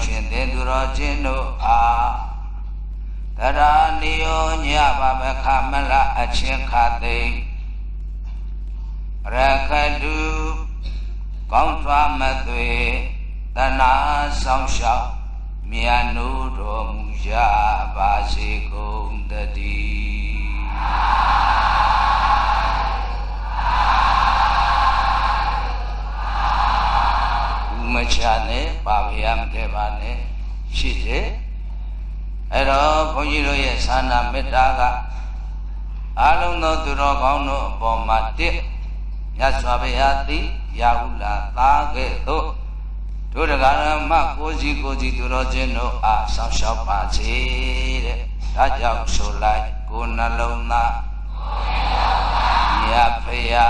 ရှင်သင်သူတော်ချင်းတို့အားတရာနိယောညပါမခမလအချင်းခသိရခတုကောင်းစွာမသွေတနာဆောင်ရှောက်မြတ်နုတော်မူကြပါစေကုန်တည်းမချနဲ့ပါဗျာမထဲပါနဲ့ရှိတယ်အဲ့တော့ဘုန်းကြီးတို့ရဲ့သာနာမေတ္တာကအလုံးသောသူတော်ကောင်းတို့အပေါ်မှာတစ်မြတ်စွာဘုရားသည်ရာဟုလာသားကဲ့သို့တို့တရားဓမ္မကိုစီသူတော်ချင်းတို့အားဆောင်ရှောက်ပါစေတဲ့ဒါကြောင့်ဆိုလိုက်ကိုယ်နှလုံးသားမြတ်ဖရာ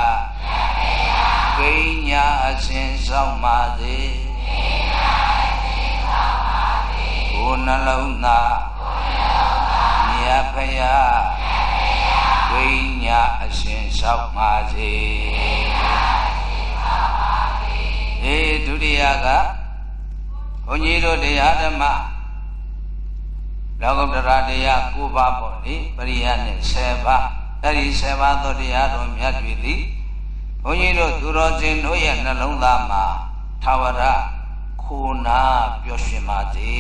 ကိညာအစဉ်ဆောင်ပါစေကိုယ်နှလုံးသားမြတ်ဖရာကိညာအစဉ်ဆောင်ပါစေဒုတိယကဘုန်းကြီးတို့တရားဓမ္မလောကုတ္တရာတရား9ပါးပေါ့လေပရိယနဲ့10ပါးအဲ့ဒီ10ပါးသောတရားတော်မြတ်တွေသည်ဘုန်းကြီးတို့သူတော်စင်တို့ရဲ့နှလုံးသားမှာထာဝရခိုနာပျော်ရွှင်ပါစေ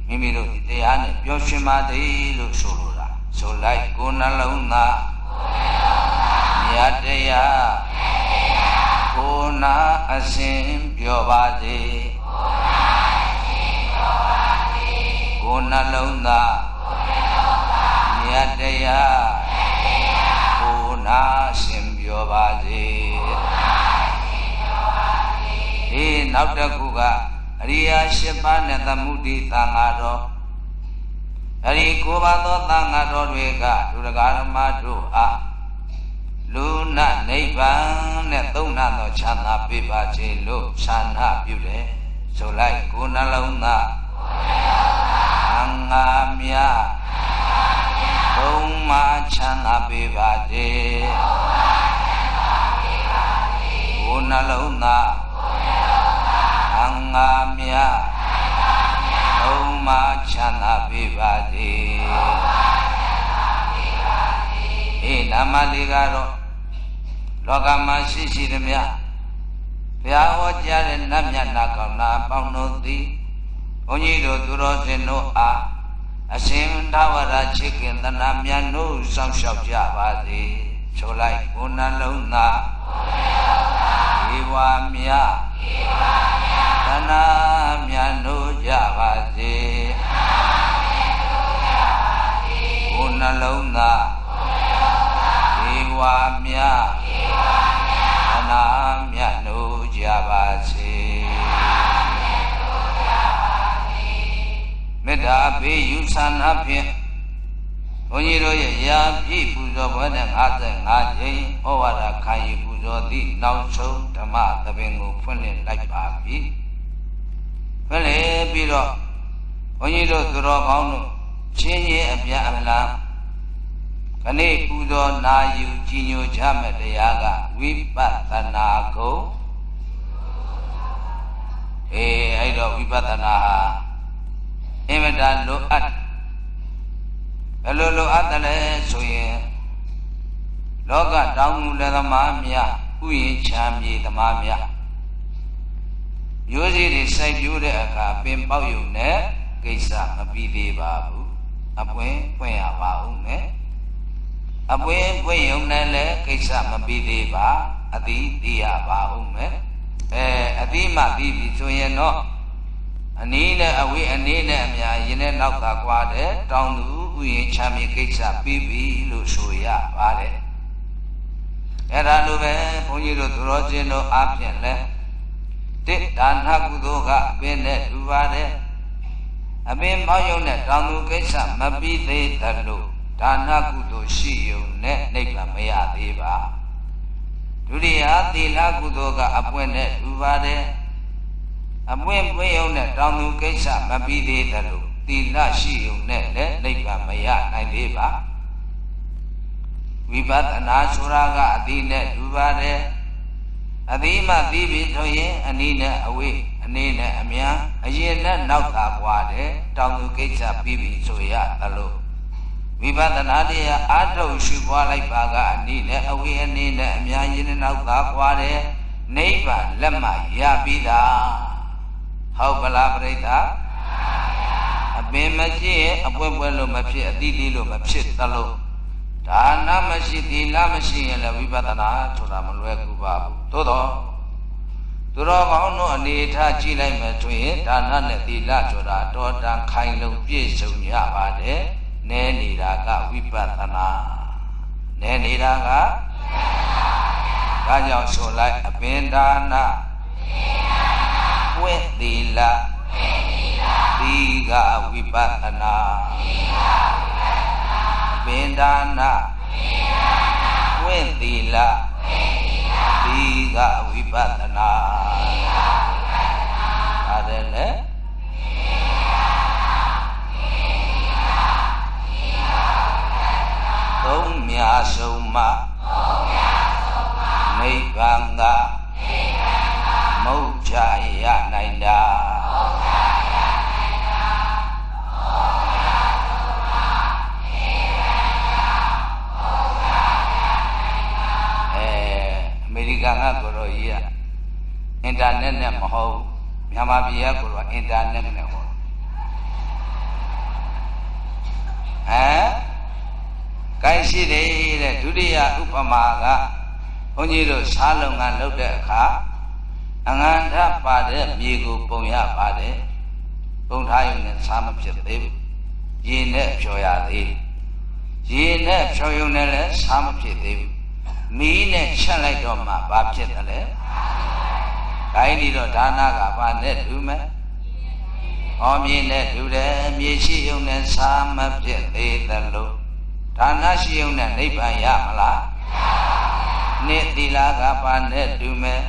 မိမိတို့ဒီတရားနဲ့ပျော်ရွှင်ပါစေလို့ဆိုလိုတာဆိုလိုက်ကိုယ်နှလုံးသားမြတ်တရားကိုယ်နာအစဉ်ပြောပါစေကိုယ်နှလုံးသားမြတ်တရားကိုယ်နာအစဉ်ပြောပါစေနောက်တစ်ခုကအရိယာ8ပါးနဲ့သမုဒိသံဃာတော်အဲ့ဒီ9ပါးသောသံဃာတော်တွေကဒုရဂရမတို့အားလူနာနိဗ္ဗာန်နဲ့သုံးနာသောချမ်းသာပေးပါစေလို့ဆန္ဒပြုတယ်ဆိုလိုက်ကိုယ်နှလုံးသားအင်္ဂါမြတ်သုံးပါးချမ်းသာပေးပါစေကိုယ်နှလုံးသားအင်္ဂါမြတ်သုံးပါးချမ်းသာပေးပါစေနာမလေးကတော့လောကမှာရှိသမျှဘုရားဟောကြားတဲ့နတ်မြတ်နာကောင်းနာပေါင်းတို့သည်ဘုန်းကြီးတို့သူတော်စင်တို့အားအစဉ်သာဝရချစ်ခင်သနာမြတ်တို့စောင့်ရှောက်ကြပါစေဆိုလိုက်ကိုယ်နှလုံးသားဧဝမြတ်သနာမြတ်တို့ကြပါစေကိုယ်နှလုံးသားဧဝမြတ်သနာမြတ်တို့ကြပါစေမေတ္တာပေးယူဆန္ဒဖြင့်ဘုန်းကြီးတို့ရဲ့ရာပြည့်ပူဇော်ပွဲနဲ့55ကြိမ်ဩဝါဒခံယူပူဇော်သည့်နောက်ဆုံးဓမ္မသဘင်ကိုဖွင့်လှစ်လိုက်ပါပြီဖွင့်လှစ်ပြီးတော့ဘုန်းကြီးတို့သူတော်ကောင်းတို့ချင်းချင်းအပြအလှခဏပူဇော်နာယူကြည်ညိုကြမဲ့တရားကဝိပဿနာကိုအဲ့တော့ဝိပဿနာဟာအင်မတန်လိုအပ်ဘယ်လိုလိုအပ်တယ်လဲဆိုရင်လောကတောင်သူလက်သမားများဥယျာဉ်ချမ်းမြေသမားများမျိုးစေ့တွေစိုက်ပျိုးတဲ့အခါပင်ပေါက်ယုံနဲ့ကိစ္စမပြီးသေးပါဘူးအပွင့်ပွင့်ရပါဦးမယ်အပွင့်ပွင့်ယုံနဲ့လည်းကိစ္စမပြီးသေးပါအသီးသိရပါဦးမယ်အသီးမှပြီးပြီဆိုရင်တော့အနည်းနဲ့အဝေးအနည်းနဲ့အများရင်နဲ့နောက်ကကွာတဲ့တောင်သူဥယျာဉ်ချမ်းမြေကိစ္စပြီးပြီလို့ဆိုရပါတယ်အဲ့ဒါလိုပဲဘုန်းကြီးတို့သူတော်စင်တို့အားဖြင့်လဲတိဒါနကုသိုလ်ကအပင်နဲ့တူပါတယ်အပင်ပေါင်းယုံနဲ့တောင်သူကိစ္စမပြီးသေးသလိုဒါနကုသိုလ်ရှိယုံနဲ့နိဗ္ဗာန်မရသေးပါဒုတိယသီလကုသိုလ်ကအပွင့်နဲ့တူပါတယ်အပွင့်ပွင့်ယုံနဲ့တောင်သူကိစ္စမပြီးသေးသလိုသီလရှိယုံနဲ့လည်းနိဗ္ဗာန်မရနိုင်သေးပါဝိပဿနာဆိုတာကအသီးနဲ့တူပါတယ်အသီးမှသိပြီဆိုရင်အနည်းနဲ့အဝေးအ အနေနဲ့အများအရင်နဲ့နောက်သာကွာတယ်တောင်သူကိစ္စပြီးပြီဆိုရသလိုဝိပဿနာတရားအားထုတ်ရှုပွားလိုက်ပါကအနည်းနဲ့အဝေးအနေနဲ့အများရင်နောက်သာကွာတယ်နိဗ္ဗာန်လက်မှရပြီးတာဟုတ်ပလားပြိဿအပင်မရှိရင်အပွဲပွဲလို့မဖြစ်အတိတိလို့မဖြစ်သလိုဒါနမရှိသီလမရှိရင်လည်းဝိပဿနာဆိုတာမလွယ်ကူပါဘူးသို့တော့သူတော်ကောင်းတို့အနေထားကြည့်လိုက်မယ်ဆိုရင်ဒါနနဲ့သီလဆိုတာတော်တန်ခိုင်လုံပြည့်စုံရပါတယ်နည်းနေတာကဝိပဿနာနည်းနေတာကဒါကြောင့်ဆိုလိုက်အပင်ဒါနဝိသီလသီကဝိပဿနာအပင်ဒါနဝိသီလသီကဝိပဿနာဒါတယ်လေသုံးမြတ်ဆုံးမနိဗ္ဗာန်ကမုတ်ချရနိုင်တာအမေရိကန်ကကိုရောကြီးကအင်တာနက်နဲ့မဟုတ်မြန်မာပြည်ကကိုရောအင်တာနက်နဲ့ဟောကိုင်းရှိတယ်တဲ့ဒုတိယဥပမာကဘုန်းကြီးတို့စားလုံငန်းလုပ်တဲ့အခါအငန္ဓပါတဲ့မြေကိုပုံရပါတယ်ပုံထားရုံနဲ့စားမဖြစ်သေးဘူးရေနဲ့ဖြော်ရသေးရေနဲ့ဖြော်ရုံနဲ့လည်းစားမဖြစ်သေးဘူးမီးနဲ့ချက်လိုက်တော့မှဘာဖြစ်တယ်လဲကိုင်းဒီတော့ဒါနကဘာနဲ့တူမယ်ဟောမြေနဲ့တူတယ်မြေရှိရုံနဲ့စားမဖြစ်သေးသလိုဒါနရှိုံနဲ့နိဗ္ဗာန်ရမလားနိသီလကပါနဲ့တူမယ်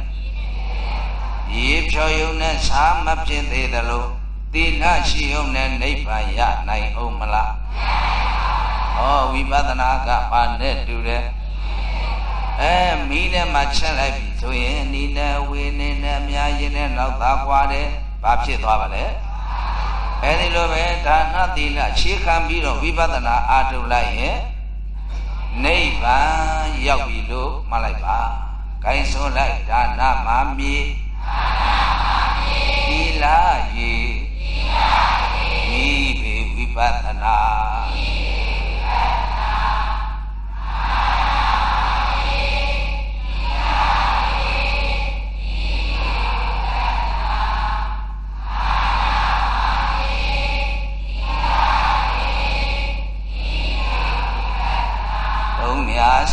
ရေဖြော်ယုံနဲ့သာမဖြစ်သေးသလိုသီလရှိုံနဲ့နိဗ္ဗာန်ရနိုင်အောင်မလားဟောဝိပဿနာကပါနဲ့တူတယ်မီးနဲ့မှချက်လိုက်ပြီဆိုရင်နီနဲ့ဝေနေနဲ့အများရင်နဲ့နောက်သာကွာတယ်ဘာဖြစ်သွားပါလဲအဲဒီလိုပဲဒါနသီလရှေးခံပြီးတော့ဝိပဿနာအားထုတ်လိုက်ရင်နိဗ္ဗာန်ရောက်ပြီလို့မှတ်လိုက်ပါ။ခိုင်းဆိုလိုက်ဒါနမာမြေသီလရေမိဘေဝိပဿနာ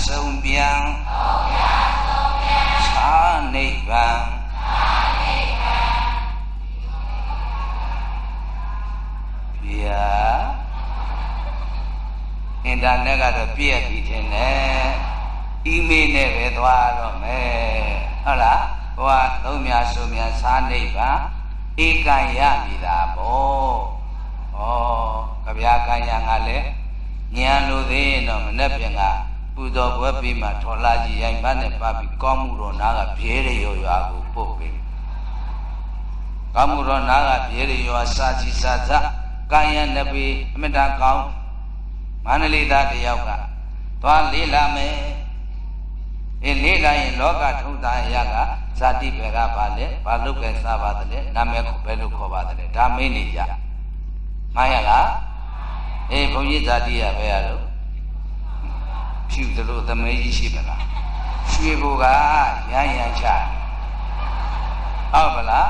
ဆုံးပြန်သာနိဗ္ဗာန်ဗျာအင်တာနက်ကတော့ပြည့်ပြီထင်တယ်အီးမေးလ်နဲ့ပဲသွားတော့မယ်ဟုတ်လားဟိုကသုံးမြဆုံးမြသာနိဗ္ဗာန်ဧကံရပြီလားဗောဩကြဗျာကံရငါလည်းဉာဏ်လိုသေးရင်တော့မနဲ့ပြင်ကပူဇော်ပွဲပြီးမှထော်လာကြီးရိုင်ပတ်နဲ့ပတ်ပြီးကောင်းမှုတော်နာကပြဲရရွာကိုပို့ပေးကောင်းမှုတော်နာကပြဲရရွာစာချီစာသကာယနပိအမတကောင်းမန္တလေးသားတယောက်ကသွားလေးလာမယ်လေးလာရင်လောကထုံးသားရကဇာတိဘယ်ကပါလဲဘာလုကဲစားပါသလဲနာမည်ကိုဘယ်လိုခေါ်ပါသလဲဒါမင်းနေကြမှားရလားဘုန်းကြီးဇာတိရပဲရတော့ဖြူသလိုသမီးကြီးရှိပါလားရွှေဘိုကရမ်းရမ်းချဟုတ်ပါလား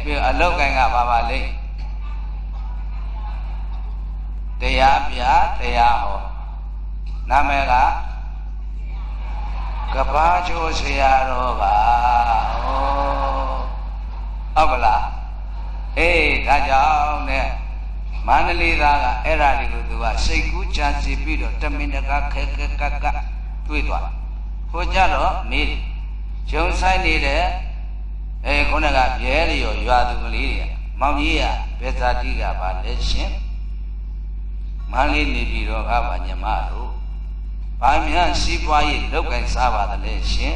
ပြီးအလောက်ကင်ကဘာပါလဲတရားပြတရားဟောနာမည်ကကဘာချိုးဆရာတော်ပါဟုတ်ပါလားဒါကြောင့်နဲ့မန္တလေးသားကအဲ့ဒါတွေကိုသူကစိတ်ကူးချစီပြီးတော့တမင်တကာခဲခဲကကတွေးသွားဟိုကြတော့မေးဂျုံဆိုင်နေတဲ့ခုနကပြဲလျော်ရွာသူကလေးတွေမောင်ကြီးကဘယ်ဇာတိကပါလဲရှင်မန္တလေးနေပြီးတော့ကပါညမတို့ဘာများစီးပွားရေးလောက်ကင်စားပါသလဲရှင်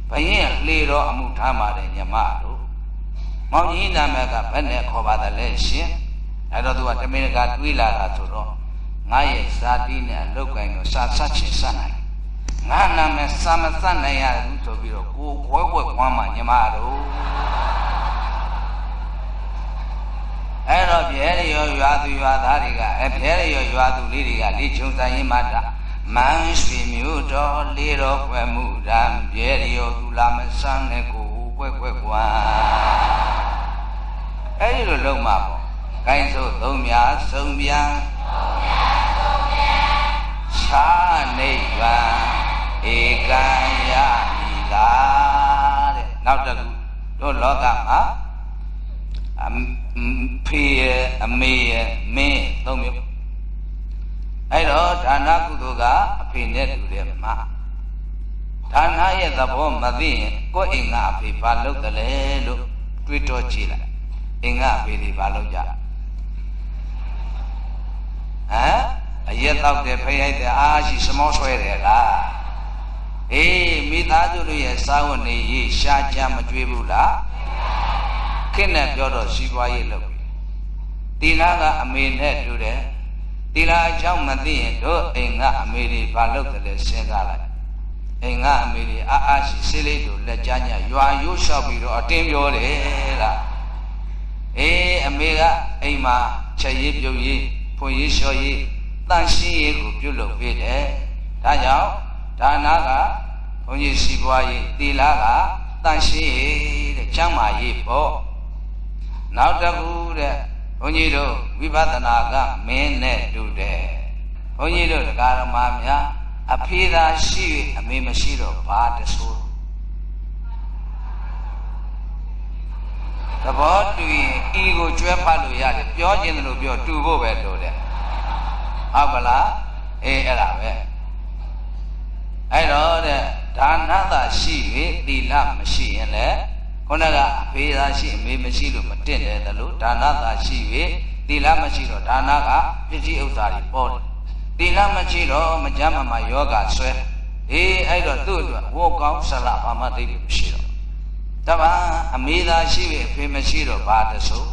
ဘယင်းလှေတော်အမှုထားပါတယ်ညမတို့ မောင်ကြီးနာမည်ကဘယ်နဲ့ခေါ်ပါသလဲရှင်အဲ့တော့သူကတမင်ကတွေးလာတာဆိုတော့ငါရဲ့ဇာတိနဲ့အလုတ်ကိုင်းတော့စာဆက်ချင်စနိုင်ငါနာမည်စာမစနိုင်ရဘူးဆိုပြီးတော့ကိုခွဲခွဲဝမ်းမှညီမတို့အဲ့တော့ပြဲရရောရွာသူရွာသားတွေကပြဲရရောရွာသူလေးတွေကလေချုံဆိုင်ရင်မှတာမန်းရွှေမျိုးတော်လေးတော်ခွဲမှုတံပြဲရရောသူလာမဆန်းနဲ့ကိုခွဲခွဲကွာအဲ့ဒီလိုလုံးမှာပေါ့ကိုင်းဆိုသုံးများဆုံးပြန်ခြားနိဗ္ဗာန်ဧကံယမိလားတဲ့နောက်တစ်ခုတို့လောကမှာဖေးရဲ့အမေရဲ့မင်းသုံးမျိုးအဲ့တော့ဒါနကုသိုလ်ကအဖေနဲ့တူတယ်မှာဒါနရဲ့သဘောမသိရင်ကိုယ်အိမ်ကအဖေဘာလုပ်တယ်လဲလို့တွေးတောကြည့်လိုက်အိမ်ကအဖေတွေဘာလုပ်ကြဟမ်အရက်တောက်တယ်ဖိရိုက်တယ်အားရှိစမောဆွဲတယ်လားအေးမိသားစုတို့ရဲ့စာဝတ်နေရေးရှားကြမကြွေးဘူးလားခင်နဲ့ပြောတော့စီးပွားရေးလုပ်ပြီတီလာကအမေနဲ့တူတယ်တီလာအကြောင်းမသိရင်တို့အိမ်ကအမေတွေဘာလုပ်တယ်လဲစဉ်းစားလိုက်အိမ်ကအမေတွေအားရှိစေးလေးတို့လက်ကြညရွာရိုးလျှောက်ပြီးတော့အတင်းပြောတယ်လားအေးအမေကအိမ်မှာချက်ရေးပြုတ်ရေးဖွင့်ရေးလျှော်ရေးတန်ရှင်းရေးကိုပြုလုပ်ပေးတယ်ဒါကြောင့်ဒါနကဘုန်းကြီးစီးပွားရေးတီလာကတန်ရှင်းရေးတဲ့ကျမ်းမာရေးပေါ့နောက်တစ်ခုတဲ့ဘုန်းကြီးတို့ဝိပဿနာကမင်းနဲ့တူတယ်ဘုန်းကြီးတို့တရားဓမ္မများအဖေသာရှိ၍အမေမရှိတော့ဘာတဆိုးသဘောတူရင်ဤကိုကျွဲဖတ်လို့ရတယ်ပြောခြင်းလို့ပြောတူဖို့ပဲလို့တဲ့ဟုတ်ပါလားအေးအဲ့ဒါပဲအဲ့တော့တဲ့ဒါနသာရှိ၍သီလမရှိရင်လည်းခုနကအဖေသာရှိအမေမရှိလို့မတင့်တယ်လို့ဒါနသာရှိ၍သီလမရှိတော့ဒါနကပစ္စည်းဥစ္စာတွေပေါ်တယ်သီလမရှိတော့မကြမ်းမယောဂဆွဲအေးအဲ့တော့သူ့အတွက်ဝေါကောင်းဆလာဘာမှသိတယ်မရှိတော့တပံအမေသာရှိ၍အဖေမရှိတော့ဘာတဆိုး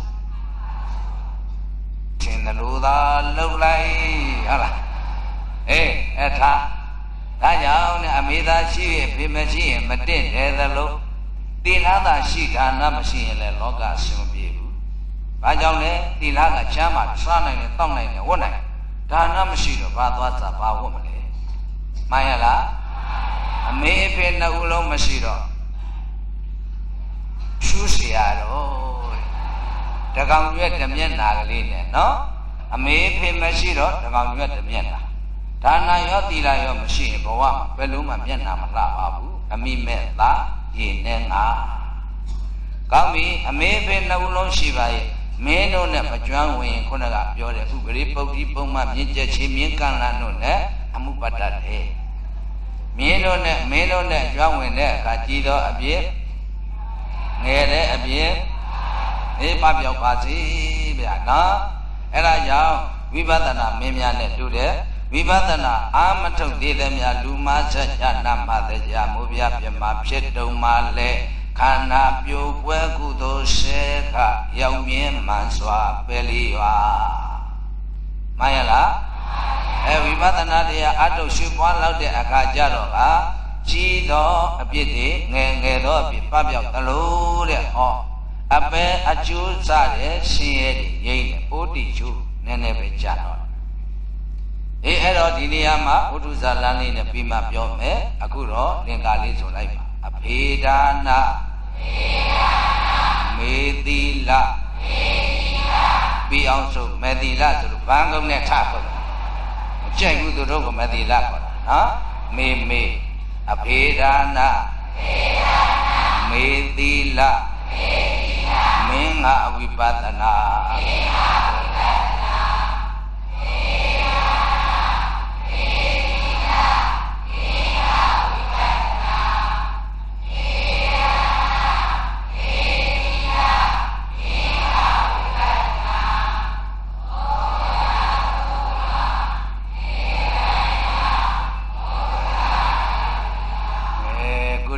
ထင်တယ်လို့သာလှုပ်လိုက်ဟုတ်လားအေးအဲ့ဒါကြောင့်အမေသာရှိ၍အဖေမရှိရင်မတင့်တယ်လို့သီလသာရှိဒါနမရှိရင်လည်းလောကအဆင်မပြေဘူး။ဘာကြောင့်လဲသီလကချမ်းသာစားနိုင်တယ်တောက်နိုင်တယ်ဝတ်နိုင်တယ်ဒါနမရှိတော့ဘာသွားစားဘာဝတ်မလဲ။မှန်ရလား။အမေအဖေနှစ်ဦးလုံးမရှိတော့ရှူးเสียတော့တကောင်ရွက်တမျက်နာကလေးနဲ့နော်အမေအဖေမရှိတော့တကောင်ရွက်တမျက်နာဒါနရောသီလရောမရှိရင်ဘဝမှာဘယ်လုံးမှမျက်နာမလှပါဘူး။အမိမဲ့သားရေနဲ့ငါကောင်းပြီအမေဖေနှစ်ဦးလုံးရှိပါရဲ့မင်းတို့နဲ့မကျွမ်းဝင်ခုနကပြောတဲ့ဥပရိပုတ်တိပုံမှမြင့်ကျက်ချင်းမြင့်ကန့်လန့်တို့နဲ့အမှုပတ္တတဲ့မင်းတို့နဲ့ကျွမ်းဝင်တဲ့အခါကြည်သောအပြည့်ငယ်တဲ့အပြည့်အေးပပြောက်ပါစေဗျာနော်အဲ့ဒါကြောင့်ဝိပဿနာမင်းများနဲ့တူတဲ့ဝိပဿနာအာမထုတ်သေးသည်များလူမဆက်ကြနာမသက်ကြမိုးပြပြမဖြစ်တုံမှလဲခန္ဓာပြိုပွဲကုသိုလ်ရှေခရောက်မြင်မှန်စွာပဲလီရွာမှန်ရလားဝိပဿနာတရားအထုတ်ရှုပွားလောက်တဲ့အခါကျတော့ကကြီးသောအပြစ်တွေငယ်သောအပြစ်ပပျောက်သလိုတဲ့ဟောအပဲအကျိုးစားတဲ့ရှင်ရဲ့ရိမ့်တဲ့ပိုးတိကျိုးနည်းနည်းပဲကြာတော့အေးအဲ့တော့ဒီနေရာမှာဝတ္ထုဇာလမ်းလေးနဲ့ပြီးမှပြောမယ်အခုတော့လင်္ကာလေးဆိုလိုက်ပါအဖေဒါနာမေသီလပြီးအောင်ဆိုမေသီလဆိုလို့ဘန်းကုန်းနဲ့ထဖို့မကြိုက်ဘူးသူတို့ကမေသီလခေါ်တာနော်မေအဖေဒါနာမေသီလမင်းငါဝိပဿနာ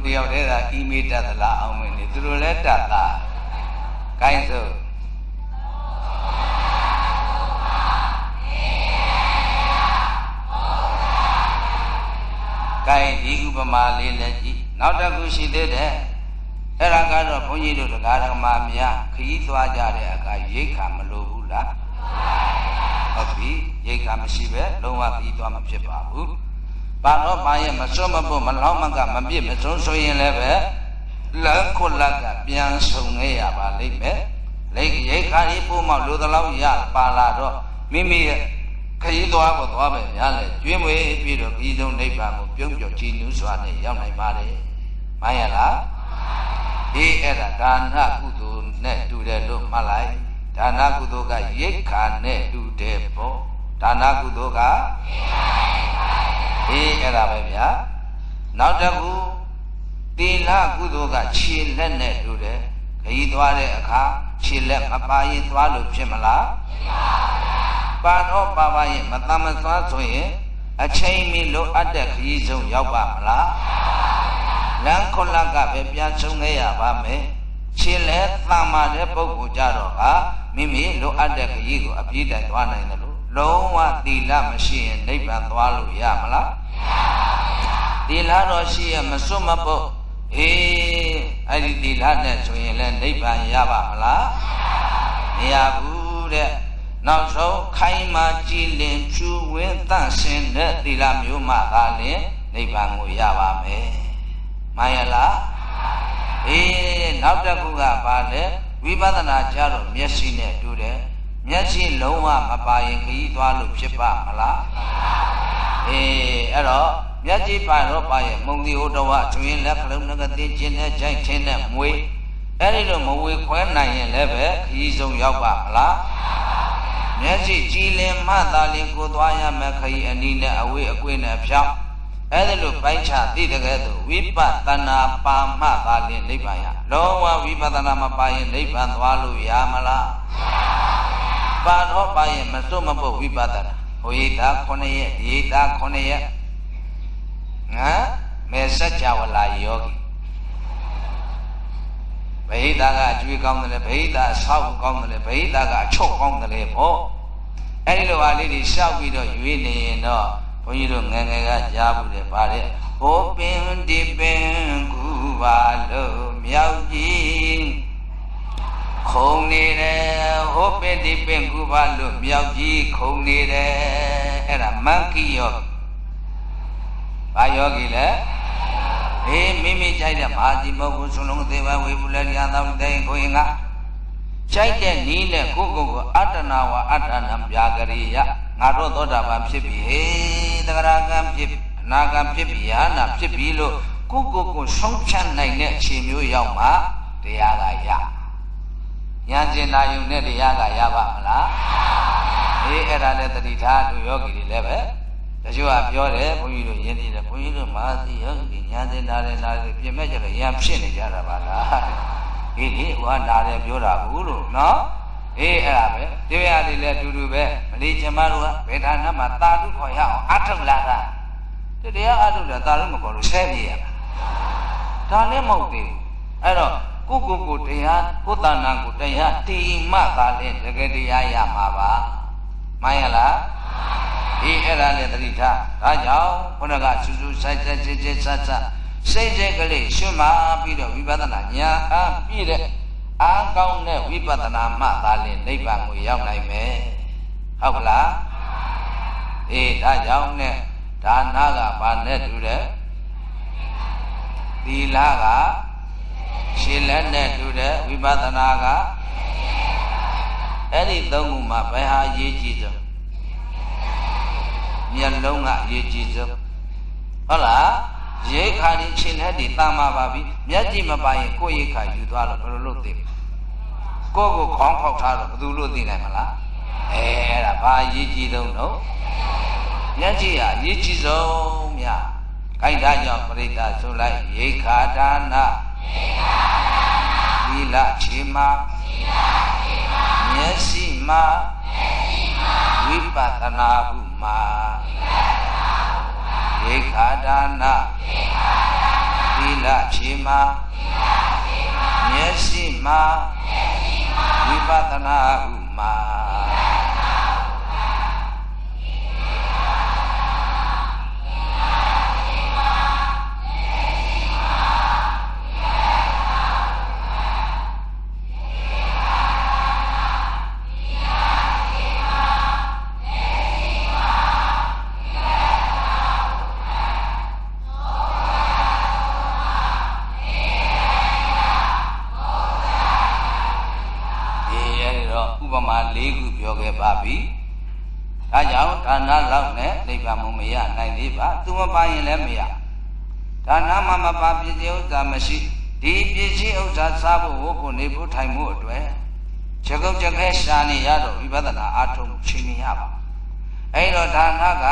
တယောက်တည်းသာအီးမေးတတ်သလားအောင်မင်းနေသူတို့လည်းတတ်လားက ဒီဥပမာလေးလည်းကြည့်နောက်တစ်ခုရှိသေးတယ်အဲ့ဒါကတော့ဘုန်းကြီးတို့တရားဓမ္မများခရီးသွားကြတဲ့အခါရိတ်ခါမလိုဘူးလားဟုတ်ပြီရိတ်ခါမရှိပဲလုံးဝခရီးသွားမဖြစ်ပါဘူးဘာတော့ဘာရဲ့မစွတ်မဖို့မလောင်းမကမပြည့်မစုံဆိုရင်လည်းပဲလက်ခုလက်ကပြန်ဆုံခဲ့ရပါလိမ့်မယ်ရိတ်ခါကြီးပို့မှလိုသလောက်ရပါလာတော့မိမိရဲ့ခရီးသွားဖို့သွားပဲများလေကျွေးမွေးပြီးတော့ခရီးဆုံးနိဗ္ဗာန်ကိုပြုံးပြော်ကြည်နူးစွာနဲ့ရောက်နိုင်ပါတယ်မှန်ရလားအေးအဲ့ဒါဒါနကုသိုလ်နဲ့တူတယ်လို့မှတ်လိုက်ဒါနကုသိုလ်ကရိတ်ခါနဲ့တူတယ်ပေါ့ဒါနကုသိုလ်ကအေးအဲ့ဒါပဲဗျာနောက်တစ်ခုသီလကုသိုလ်ကခြေလက်နဲ့တူတယ်ခရီးသွားတဲ့အခါခြေလက်မပါရင်သွားလို့ဖြစ်မလားပါတော့ပါရင်မတမသွားဆိုရင်အချိန်မီလိုအပ်တဲ့ခရီးဆုံးရောက်ပါမလားလမ်းခုလက်ကပဲပြန်ဆုံးခဲ့ရပါမယ်ခြေလက်တမ်းမာတဲ့ပုဂ္ဂိုလ်ကြတော့ကမိမိလိုအပ်တဲ့ခရီးကိုအပြည့်တိုင်သွားနိုင်တယ်လို့လုံးဝသီလမရှိရင်နိဗ္ဗာန်သွားလို့ရမလားသီလတော့ရှိရမစွတ်မပုတ်အေးအဲ့ဒီသီလနဲ့ဆိုရင်လည်းနိဗ္ဗာန်ရပါမလားမရဘူးတဲ့နောက်ဆုံးခိုင်မာကြည်လင်ဖြူဝင်းသန့်စင်တဲ့သီလမျိုးမှသာလျှင်နိဗ္ဗာန်ကိုရပါမယ်မှန်ရလားအေးနောက်တစ်ခုကပါလေဝိပဿနာကြတော့မျက်စိနဲ့တူတယ်မျက်စိလုံးဝမပါရင်ခရီးသွားလို့ဖြစ်ပါမလားအေးအဲ့တော့မျက်စိပါတော့ပါရဲ့မုံဒီဟိုတော့ကျွင်းလက်ခလုံးငကတိချင်းနဲ့ကြိုက်ချင်းနဲ့မွေးအဲ့ဒီလိုမဝေခွဲနိုင်ရင်လည်းပဲခရီးဆုံးရောက်ပါမလားမျက်စိကြည်လင်မှသာလင်ကိုသွားရမယ်ခရီးအနီးနဲ့အဝေးအကွေးနဲ့ဖြောင်းအဲ့ဒါလိုပိုင်းခြားသိတဲ့ကဲသို့ဝိပဿနာပါမှသာလင်နိဗ္ဗာန်ရလုံးဝဝိပဿနာမပါရင်နိဗ္ဗာန်သွားလို့ရမလားပါတော့ပါရင်မစွတ်မပုတ်ဝိပဿနာဟိုရိတာ9ရက်ဒီရိတာ9ရက်မေစัจ java လာယောဂီဗိဓာကအကျွေးကောင်းတယ်ဗိဓာဆောက်ကောင်းတယ်ဗိဓာကအချော့ကောင်းတယ်ပေါ့အဲ့ဒီလိုဟာလေးတွေရှောက်ပြီးတော့ရွေးနေရင်တော့ဘုန်းကြီးတို့ငယ်ငယ်ကကြားဘူးတယ်ဗါတဲ့ဟိုပင်ဒီပင်ကူပါလို့မြောက်ကြီးခုံနေတယ်ဟိုပင်ဒီပင်ကူပါလို့မြောက်ကြီးခုံနေတယ်အဲ့ဒါမက္ခိယောဘာယောဂီလဲအေးမိမိကြိုက်တဲ့မဟာဒီမဟုတ်ဘူးဆုံးလုံးသေးပါဝေဘူးလည်းရသောင်းတဲ့ကိုရင်ကကြိုက်တဲ့နီးနဲ့ကိုကိုအတ္တနာဝအတ္တနံပြာကရိယငါတို့သောတာပန်ဖြစ်ပြီဟေးတဂရကံဖြစ်အနာကံဖြစ်ပြီယာနာဖြစ်ပြီလို့ကိုဆုံးဖြတ်နိုင်တဲ့အခြေမျိုးရောက်မှတရားကရဉာဏ်ကျင်နာယုံနဲ့တရားကရပါမလားအေးအဲ့ဒါလည်းတတိထားတို့ယောဂီတွေလည်းပဲတချို့ကပြောတယ်ဘုန်းကြီးတို့ယဉ်ကျေးတယ်ဘုန်းကြီးတို့မဟာသီယောဂီဉာဏ်ကျင်နာတယ်နာတယ်ပြင်မဲ့ကြတယ်ရံဖြစ်နေကြတာပါလားဒီဟိုကနာတယ်ပြောတာဘူးလို့နော်အေးအဲ့ဒါပဲတရားတွေလည်းအတူတူပဲမလီကျမတို့ကဘယ်ဌာနမှာတာတုခေါ်ရအောင်အထုတ်လာတာတရားအထုတ်တယ်တာတုမခေါ်လို့ဆဲပြေရတာဒါလည်းမဟုတ်သေးဘူးအဲ့တော့ကိုတရားကိုတဏ္ဍာကိုတရားတိမှသာလဲတကယ်တရားရမှာပါမှန်ရလားဒီအဲ့ဒါလည်းသတိထားဒါကြောင့်ခုနကစူးစူးဆိုင်ဆိုင်စစ်စစ်ဆတ်ဆတ်စိတ်စိတ်ကလေးရှင်းမှပြီးတော့ဝိပဿနာဉာဏ်အားပြည့်တဲ့အားကောင်းတဲ့ဝိပဿနာမှသာလျှင်နိဗ္ဗာန်ကိုရောက်နိုင်မယ်ဟုတ်လားအေးဒါကြောင့်နဲ့ဒါနကဘာနဲ့တူတယ်သီလကရှင်းလက်နဲ့တူတယ်ဝိပဿနာကအဲ့ဒီသုံးခုမှာဘယ်ဟာအရေးကြီးဆုံးမျက်လုံးကအရေးကြီးဆုံးဟုတ်လားရိတ်ခါဒီချင်းလက်တွေတာမှာပါပြီမျက်ကြည့်မပါရင်ကိုယ်ရိတ်ခါယူသွားတော့ဘယ်လိုလုပ်သိလဲကိုယ့်ကိုခေါင်းခောက်ထားတော့ဘယ်သူလို့သိနိုင်မလားအဲ့ဒါဘာအရေးကြီးဆုံးတော့မျက်ကြည့်ဟာအရေးကြီးဆုံးများခိုင်းတာကြောင့်ပရိသတ်ဆိုလိုက်ရိတ်ခါဒါနသီလခြေမှာမျက်စိမှာဝိပဿနာဟုမှာရိက္ခာဒါနသီလခြေမှာမျက်စိမှာဝိပဿနာဟုမှာ မှာ၄ခုပြောခဲ့ပါပြီဒါကြောင့်ဒါနလောက်နဲ့နိဗ္ဗာန်မရနိုင်သေးပါသူမပါရင်လည်းမရဒါနမှမပါပစ္စည်းဥစ္စာမရှိဒီပစ္စည်းဥစ္စာစားဖို့ဝတ်ဖို့နေဖို့ထိုင်ဖို့အတွက်ချက်ကုတ်ချက်ခဲရှာနေရတော့ဝိပဿနာအားထုတ်ချိန်နေရပါအဲ့တော့ဒါနက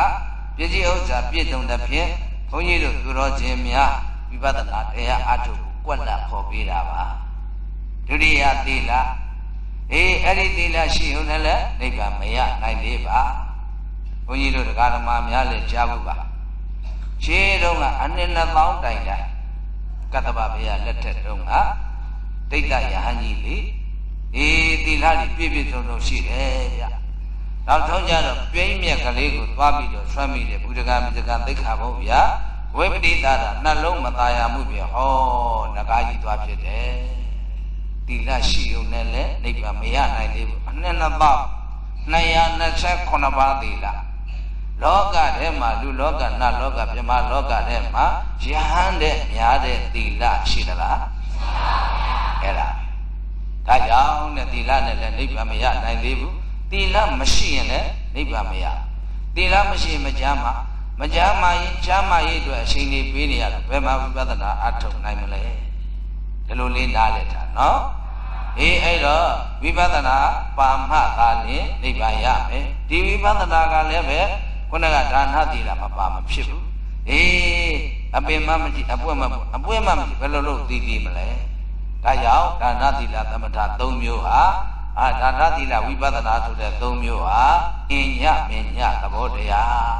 ပစ္စည်းဥစ္စာပြည့်စုံတဲ့ဖြင့်ဘုန်းကြီးတို့သူတော်ချင်းများဝိပဿနာတရားအားထုတ်ဖို့ကွက်လက်ခေါ်ပေးတာပါဒုတိယသီလအဲ့ဒီသီလရှိုံနဲ့လည်းနိဗ္ဗာန်မရနိုင်သေးပါဘုန်းကြီးတို့တရားဓမ္မများလည်းကြားဖို့ပါရှင်းတုန်းကအနှစ်2000တိုင်တိုင်ကတ္တဗဘုရားလက်ထက်တုန်းကဒိဋ္ဌယဟန်ကြီးလေသီလတွေပြည့်ပြည့်စုံစုံရှိတယ်ဗျနောက်ဆုံးကြတော့ပြိမ့်မြက်ကလေးကိုသွားပြီးတော့ဆွမ်းမိတယ်ဘုဒ္ဓဂမဇကသိက္ခာဘုရားဝိပတိတာနှလုံးမသားရမှုပြဟောနဂါကြီးသွားဖြစ်တယ်သီလရှိုံနဲ့လည်းနိဗ္ဗာန်မရနိုင်သေးဘူးအနှစ်2229ပါးသီလလောကထဲမှာလူလောကနတ်လောကပြမလောကထဲမှာယဟန်တဲ့များတဲ့သီလရှိသလားရှိပါဘူးအဲ့ဒါကြောင့်နဲ့သီလနဲ့လည်းနိဗ္ဗာန်မရနိုင်သေးဘူးသီလမရှိရင်လည်းနိဗ္ဗာန်မရသီလမရှိရင်မကြမ်းရင်ချမ်းမာရေးအတွက်အချိန်လေးပေးနေရတယ်ဘယ်မှာဝိပဿနာအထုတ်နိုင်မလဲဒီလိုလေးနားလည်တာနော်အဲ့တော့ဝိပဿနာပါမသာလျှင်နိဗ္ဗာန်ရမယ်ဒီဝိပဿနာကလည်းပဲခုနကဒါနသီလမပါမဖြစ်ဘူးအပင်မမရှိအပွင့်မမရှိဘယ်လိုလုပ်သိမလဲဒါကြောင့်ဒါနသီလသမထ3မျိုးဟာဒါနသီလဝိပဿနာဆိုတဲ့3မျိုးဟာအညမညသဘောတရား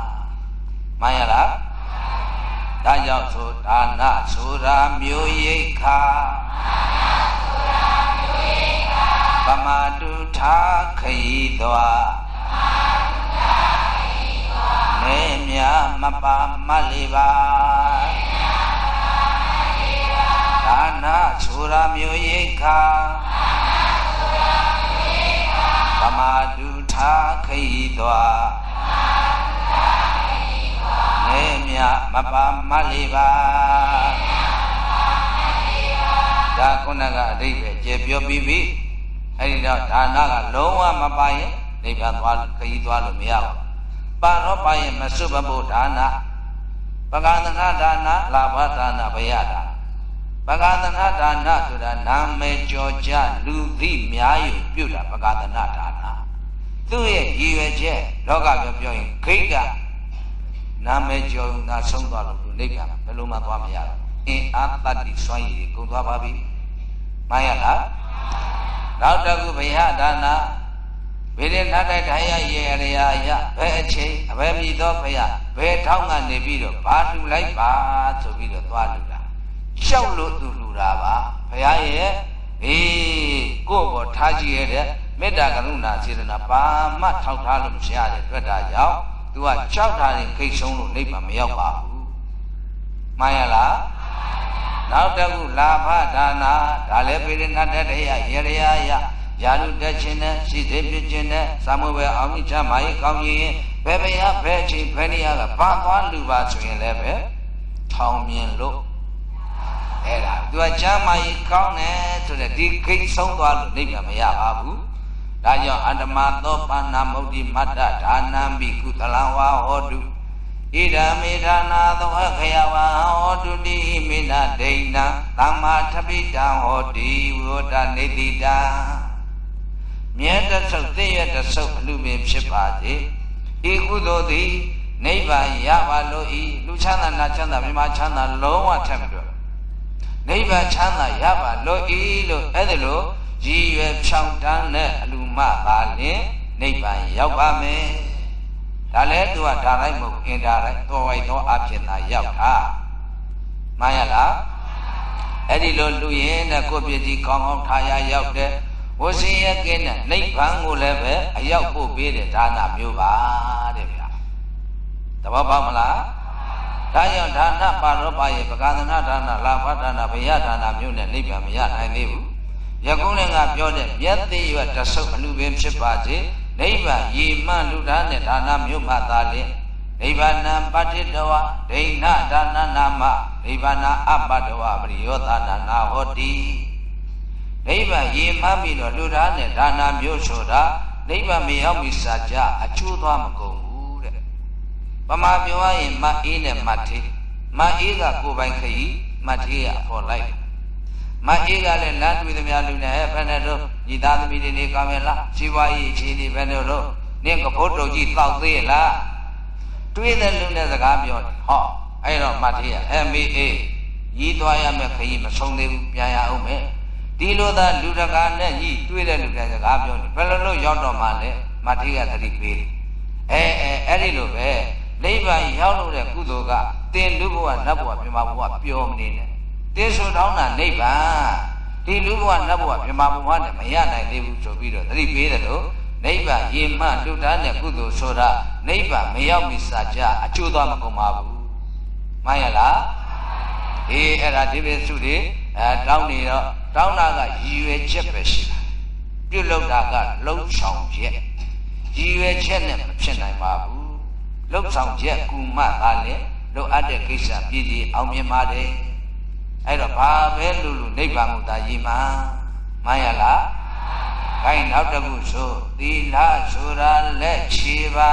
မှန်ရလားဒါကြောင့်ဆိုဒါနဆိုတာမျိုးရိက္ခာပမာတုထာခရီးသွားနေမြမပါမလေးပါဒါနဆိုတာမျိုးရိက္ခာပမာတုထာခရီးသွားနေမြမပါမလေးပါဒါခုနကအဓိပ္ပာယ်ကျေပြောပြီးပြီအဲ့ဒီတော့ဒါနကလုံးဝမပါရင်နိဗ္ဗာန်သွားခရီးသွားလို့မရဘူးပါတော့ပါရင်မစွတ်ဘဖို့ဒါနပဂသနာဒါနလာဘဒါနဘယဒါပဂသနာဒါနဆိုတာနာမည်ကျော်ကြလူသိများယူပြုတာပဂသနာဒါနသူ့ရဲ့ရည်ရွယ်ချက်လောကပြောရင်ခိတ်ကနာမည်ကျော်နာဆုံးသွားလို့သူနိဗ္ဗာန်ဘယ်လိုမှသွားမရဘူးအင်းအာတတိစွမ်းရည်ကုန်သွားပါပြီမှန်ရလားနောက်တစ်ခုဘယဒါနဝိရိဏတထိုင်ရရေရယဘယ်အချိန်အဘယ်မြည်သောဘုရားဘယ်ထောင်းကနေပြီးတော့ဘာလှူလိုက်ပါဆိုပြီးတော့သွားလှူတာရှောက်လို့သူလှူတာပါဘုရားရဲ့ကိုယ့်ဘောထားကြည့်ရတဲ့မေတ္တာကရုဏာစေတနာဘာမှထောက်ထားလို့မရတဲ့အတွက်ဒါကြောင့်သူကကြောက်တာရင်ခိတ်ဆုံးလို့နိဗ္ဗာန်မရောက်ပါဘူးမှန်ရလားနောက်တစ်ခုလာဘဒါနာဒါလည်းပိရိဏတတယရေရယယာရုတက်ခြင်းနဲ့ရှိစေပြခြင်းနဲ့သာမဝေအောင်ချမ်းမာရေးကောင်းရင်ဘယ်ဘုရားဘယ်ချိန်ဘယ်နေရာကဘာသွားလူပါဆိုရင်လည်းပဲထောင်မြင်လို့အဲ့ဒါသူကချမ်းမာရေးကောင်းတယ်ဆိုတဲ့ဒီခိတ်ဆုံးသွားလို့နိဗ္ဗာန်မရပါဘူးဒါကြောင့်အတ္တမသောပါဏမုတ်တိမတ္တဒါနံဘိကုသလံဝါဟောတုဣဒံမေဒါနာသောခယဝံဟောတုတိမေနဒိဏံသမ္မာထပိတံဟောတိဝေဒနေတိတံမြဲတဆုပ်သိရတဆုပ်အလူပင်ဖြစ်ပါစေဤကုသိုလ်သည်နိဗ္ဗာန်ရပါလို့ဤလူချမ်းသာနာချမ်းသာမြမချမ်းသာလုံးဝထက်မတွက်နိဗ္ဗာန်ချမ်းသာရပါလို့ဤလို့အဲ့ဒါလို့ရည်ရွယ်ဖြောင်းတန်းတဲ့အလူမပါလင်နိဗ္ဗာန်ရောက်ပါမယ်ဒါလည်းသူကဒါလိုက်မဟုတ်အင်ဒါလိုက်တော်ဝိုက်သောအဖြစ်သာရောက်တာမှန်ရလားအဲ့ဒီလိုလူရင်တဲ့ကိုပြည့်ကြီးကောင်းကောင်းထားရရောက်တဲ့ဝဆင်းရဲကင်းတဲ့နိဗ္ဗာန်ကိုလည်းပဲအရောက်ပို့ပေးတဲ့ဒါနမျိုးပါတဲ့ဗျာသဘောပေါက်မလားဒါကြောင့်ဒါနပါရောပါရဲ့ပဂသနာဒါနလာဘဒါနဘယဒါနမျိုးနဲ့နိဗ္ဗာန်မရနိုင်သေးဘူးယခုလည်းကပြောတဲ့မြတ်သေးရွတ်တဆုပ်အလူပင်ဖြစ်ပါစေနိဗ္ဗာန်ရည်မှန်လူသားနဲ့ဒါနမျိုးမှသာလျှင်နိဗ္ဗာန်ပဋိတဝဒိဋ္ဌဒါနနာမနိဗ္ဗာန်အပတဝပရိယောသနာနာဟောတိနိဗ္ဗာန်ရည်မှန်ပြီးတော့လူသားနဲ့ဒါနမျိုးဆိုတာ နိဗ္ဗာန်မရောက်မီစာကြအကျိုးသွားမကုန်ဘူးတဲ့ဗမာပြောရရင်မအေးနဲ့မထေးမအေးကကိုယ်ပိုင်ခရီးမထေးကပေါ်လိုက်မအေးကလည်းလမ်းတွေ့သမျှလူနဲ့ဘယ်နဲ့တော့ညီသားသမီးတွေနေကောင်းရဲ့လားဇီဝရေးအခြေအနေဘယ်နဲ့တော့နင့်ကဘုတ်တော်ကြီးတောက်သေးလားတွေးတဲ့လူနဲ့စကားပြောတယ်ဟောအဲ့တော့မထေးကမေးရီးသွားရမယ်ခရီးမဆုံးသေးဘူးပြန်ရအောင်မယ်ဒီလိုသာလူတကာနဲ့ကြီးတွေးတဲ့လူတွေစကားပြောတယ်ဘယ်လိုလုပ်ရောက်တော့မှလဲမထေးကသတိပေးအဲ့ဒီလိုပဲနိဗ္ဗာန်ရောက်လို့တဲ့ကုသိုလ်ကတင်လူဘဝနတ်ဘဝပြမဘဝပျော်မနေနဲ့တင်းဆိုတောင်းတာနိဗ္ဗာန်ဒီလူဘဝနတ်ဘဝပြမဘဝနဲ့မရနိုင်သေးဘူးဆိုပြီးတော့သတိပေးတယ်လို့နိဗ္ဗာန်ရေမှလှူဒါန်းတဲ့ကုသိုလ်ဆိုတာနိဗ္ဗာန်မရောက်မီစာကြအကျိုးသွားမကုန်ပါဘူးမှန်ရလားအဲ့ဒါဒီပဲစုတွေတောင်းနေတော့တောင်းတာကရည်ရွယ်ချက်ပဲရှိတာပြုလုပ်တာကလှုပ်ဆောင်ချက်ရည်ရွယ်ချက်နဲ့မဖြစ်နိုင်ပါဘူးလှုပ်ဆောင်ချက်ကူမသာလေလိုအပ်တဲ့ကိစ္စပြည်တည်အောင်မြင်ပါတယ်အဲ့တော့ဘာပဲလို့နိဗ္ဗာန်ကိုသာရည်မှမှန်ရလားခိုင်းနောက်တစ်ခုဆိုသီလဆိုတာလက်ချေပါ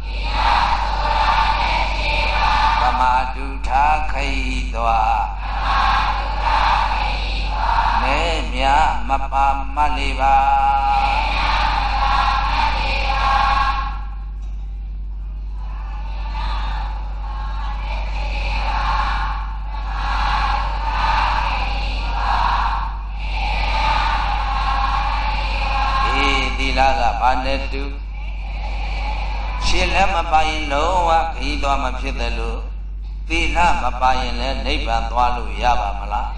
သီလဆိုတာလက်ချေပါသမာဓုထားခရီးသွားသမာဓုထားခရီးသွားနဲမြမပါမလေးပါနဲမြမပါမလေးပါလာကဘာနဲ့တူရှင်းလည်းမပါရင်လုံးဝခရီးသွားမဖြစ်တယ်လို့သီလမပါရင်လည်းနိဗ္ဗာန်သွားလို့ရပါမလား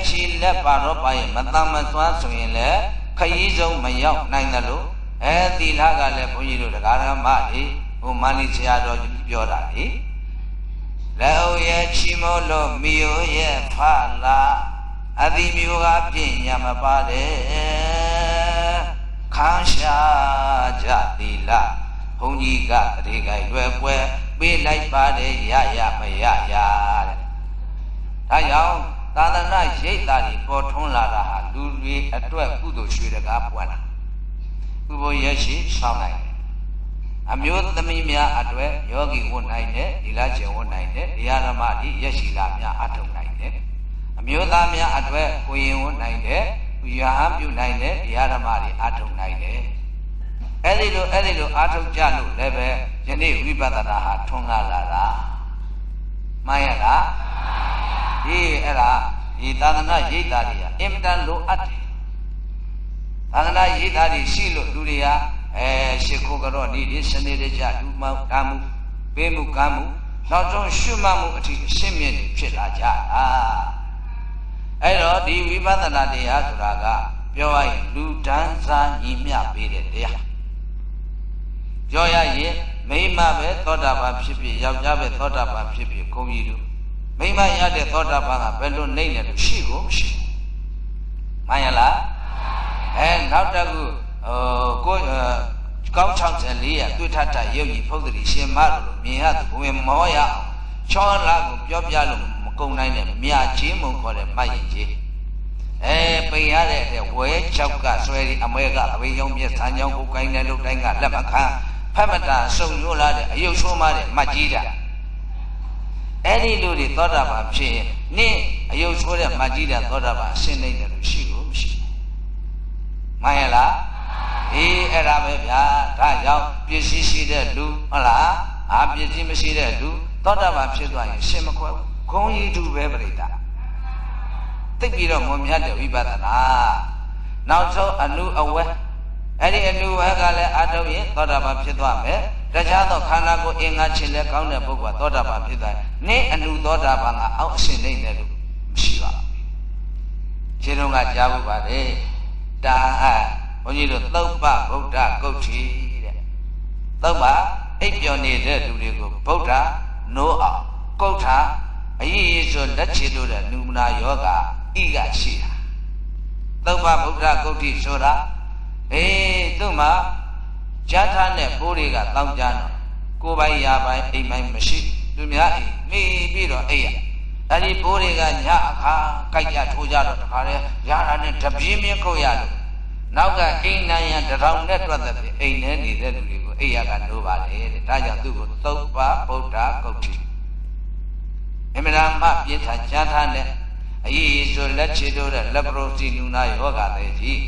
ချီလက်ပါတော့ပါရင်မတမ်းမသွမ်းဆိုရင်လည်းခရီးဆုံးမရောက်နိုင်တယ်လို့သီလကလည်းဘုန်းကြီးတို့တရားဓမ္မတွေဟိုမန္လိဆရာတော်ကြီးပြောတာလေလက်အုပ်ရဲ့ချီမိုးလို့မိယိုရဲ့ဖလာအတိမျိုးကပြည့်ညာမပါတယ်ခံရှာကြသီလဘုန်းကြီးကတရေကိုင်လွယ်ပွဲပေးလိုက်ပါတယ်ရမရတဲ့ဒါကြောင့်သာသနာရိပ်သာတွေပေါ်ထွန်းလာတာဟာလူတွေအတွက်ကုသိုလ်ရွှေတကားပွားလာဥပ္ပယရှိဆောင်နိုင်တယ်အမျိုးသမီးများအတွက်ယောဂီဝတ်နိုင်တယ်ဒီလားကျင်ဝတ်နိုင်တယ်တရားဓမ္မတွေရရှိလာများအထုတ်နိုင်တယ်အမျိုးသားများအတွက်ကိုရင်ဝတ်နိုင်တယ်ရဟန်းပြုနိုင်တယ်တရားဓမ္မတွေအားထုတ်နိုင်တယ်အဲ့ဒီလိုအားထုတ်ကြလို့လည်းပဲယနေ့ဝိပဿနာဟာထွန်းကားလာတာမှန်ရလားအဲ့ဒါဒီသာသနာရိပ်သာတွေကအင်မတန်လိုအပ်တယ်သာသနာရိပ်သာတွေရှိလို့လူတွေကရှ िख ိုးကြောနေ့ဒီစနေတကြလူမောက်ကားမှုပေးမှုကားမှုနောက်ဆုံးရှုမှတ်မှုအထိအရှင်းမြင့်ဖြစ်လာကြတာအဲ့တော့ဒီဝိပဿနာတရားဆိုတာကပြောရရင်လူတန်းစားညီမျှပေးတဲ့တရားပြောရရင်မိမပဲသောတာပန်ဖြစ်ဖြစ်ယောက်ျားပဲသောတာပန်ဖြစ်ဖြစ်ခုံကြီးတို့မိမရတဲ့သောတာပန်ကဘယ်လိုနေလဲလို့ရှိကိုမရှိမှန်ရလားနောက်တစ်ခုကိုကောင်း64ရတွေ့ထထရုပ်ကြီးဖုတ်တိရှင်မလို့မြင်ရသူဘယ်မောရအောင်ချောလာကိုပြောပြလို့ကုန်နိုင်တဲ့မြာချင်းမုံခေါ်တဲ့မိုက်ရင်ကြီးပိန်ရတဲ့ဝဲချောက်ကဆွဲဒီအမဲကအဝေးရောင်းပြဆန်းချောင်းကိုကိုင်းတဲ့လုပ်တိုင်းကလက်မခံဖက်မတာစုံညိုးလာတဲ့အယုတ်ဆိုးမတဲ့မတ်ကြီးတာအဲ့ဒီလူတွေသောတာပန်ဖြစ်ရင်နင့်အယုတ်ဆိုးတဲ့မတ်ကြီးတဲ့သောတာပန်အရှင်းနေတယ်လို့ရှိလို့မရှိမှန်ရလားအဲ့ဒါပဲဗျာဒါကြောင့်ပစ္စည်းရှိတဲ့လူဟုတ်လားပစ္စည်းမရှိတဲ့လူသောတာပန်ဖြစ်သွားရင်ရှင်းမခွဲဘူးခွန်ကြီးတူပဲပြိတ္တာသိပြီးတော့မွန်မြတ်တဲ့ဝိပဿနာနောက်ဆုံးအနုအဝဲအဲ့ဒီအနုဝဲကလည်းအထုတ်ရင်သောတာပန်ဖြစ်သွားမယ်တခြားသောခန္ဓာကိုယ်အင်္ဂါခြေလက်ကောင်းတဲ့ပုဂ္ဂိုလ်ကသောတာပန်ဖြစ်သွားတယ်နင့်အနုသောတာပန်ကအောက်အရှင်နေတယ်လို့မရှိပါဘူးခြေတော်ကကြားဖို့ပါတယ်တာဘုန်းကြီးတို့သုပ္ပဗုဒ္ဓဂုဋ္ဌိတဲ့သုပ္ပအိပ်ပျော်နေတဲ့လူတွေကိုဗုဒ္ဓနိုးအောင်ဂုဋ္ဌအရေးဆိုလက်ချေလို့တဲ့နုမနာယောဂဤကရှိတာသုပ္ပဗုဒ္ဓဂုဋ္ဌိဆိုတာသူ့မှာဂျာထာနဲ့ပိုးတွေကတောင်းကြတော့ကိုယ်ပိုင်ရာပိုင်အိမ်ပိုင်မရှိသူများအိမ်မိပြီးတော့အိမ်ရအဲဒီပိုးတွေကညအခါကြိုက်ကြထိုးကြတော့တခါလဲရာတာနဲ့တပြင်းပြင်းခုတ်ရလို့ နောက်ကအိမ်နိုင်ရတထောင်နဲ့တွက်တဲ့အိမ်ထဲနေတဲ့လူတွေကိုအိယာကနိုးပါလေတဲ့ဒါကြောင့်သူ့ကိုသုတ်ပါဗုဒ္ဓဂုတ်တိအမြဲတမ်းပြင်းထန်ကြမ်းထားတဲ့အရေးဆိုလက်ချေတို့တဲ့လက်ပရိုစီနူနာယောဂတဲ့ကြီး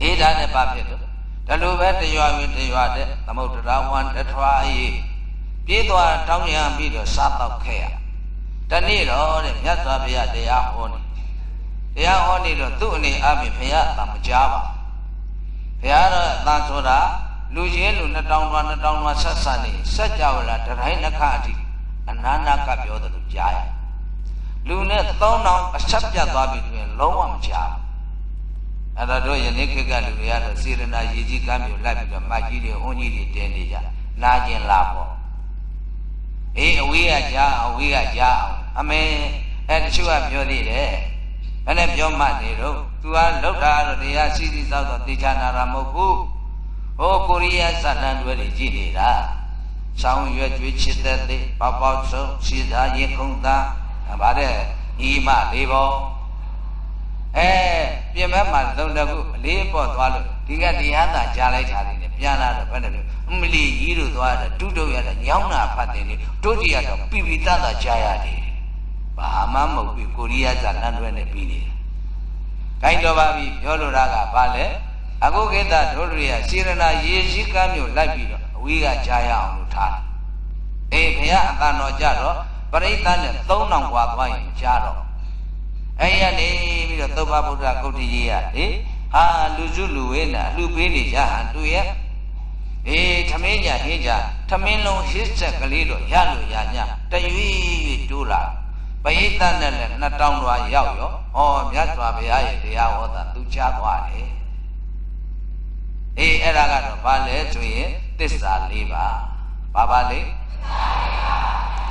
အေးဒါနဲ့ပါဖြစ်တော့ဒါလိုပဲတရွာဝင်တရွာတဲ့သမုဒ္ဒရာဝန်တထွားရေးပြေးသွားတောင်းရံပြီးတော့စားတော့ခဲ့ရတနေ့တော့တဲ့မြတ်စွာဘုရားတရားဟောနေတရားဟောနေတော့သူ့အနေအပြင်ဘုရားအတမကြားပါဘုရားတော့အတန်ဆိုတာလူချင်းလူ2000တွားဆက်ဆက်နေစัจ java လာတတိုင်းနှခအထိအနာနာကပြောတယ်လို့ကြားရလူနဲ့3000အဆက်ပြတ်သွားပြီဆိုရင်လုံးဝမကြားဘူးအဲ့ဒါတို့ယနေ့ခေတ်ကလူတွေကတော့စေရနာရည်ကြီးကမ်းမျိုးလိုက်ပြီးတော့မတ်ကြီးတွေဟွန်းကြီးတွေတင်းနေကြနာကျင်လာပေါ့အေးအဝေးကကြားအောင်အမေအဲ့တချို့ကပြောသေးတယ်ဘယ်နဲ့ပြောမှနေတော့ तू ကလောက်တာတော့တရားစီစီစောက်တော့တေချာနာတာမဟုတ်ဘူးဟိုကိုရီးယားဇာတ်လမ်းတွေကြည့်နေတာဆောင်းရွက်ကျွေးချစ်တဲ့ပေါဆုံးရှိသားရင်ခုံသားဗါတဲ့ဤမလေးပေါ်ပြင်မဲ့မှာသုံးတခုအလေးပေါ်သွားလို့ဒီကတရားသာကြားလိုက်တာလေးနဲ့ပြန်လာတော့ဘယ်နဲ့အမလီကြီးတို့သွားတော့တုတုတ်ရတဲ့ညောင်းနာဖတ်တယ်လေတို့ကြီးကတော့ပြပြတတ်ကြားရတယ်ဘာမှမဟုတ်ဘူးကိုရီးယားဇာတ်လမ်းတွေနဲ့ပြီးနေတယ်။ခိုင်းတော်ပါပြီပြောလိုတာကဘာလဲအခုခေတ်သားတို့တွေကစေရနာရေရှိကမ်းမျိုးလိုက်ပြီးတော့အဝေးကကြားရအောင်လို့ထားတယ်။အေးဘုရားအတန်တော်ကြတော့ပရိသတ်နဲ့3000กว่าသွားရင်ကြားတော့အဲ့ရနေပြီးတော့သုဘဗုဒ္ဓဂုတ်တိကြီးရလေဟာလူစုလူဝေးနာလူပေးနေကြဟန်တူရဲ့အေးထမင်းညာဟင်းကြထမင်းလုံးဟစ်ဆက်ကလေးတော့ရလို့ရ냐တရွေ့တိုးလာပရိသတ်နဲ့လည်း2000တွားရောက်ရောဟောမြတ်စွာဘုရားရဲ့တရားဟောတာသူချသွားတယ်အေးအဲ့ဒါကတော့ဘာလဲဆိုရင်သစ္စာ၄ပါးဘာလဲ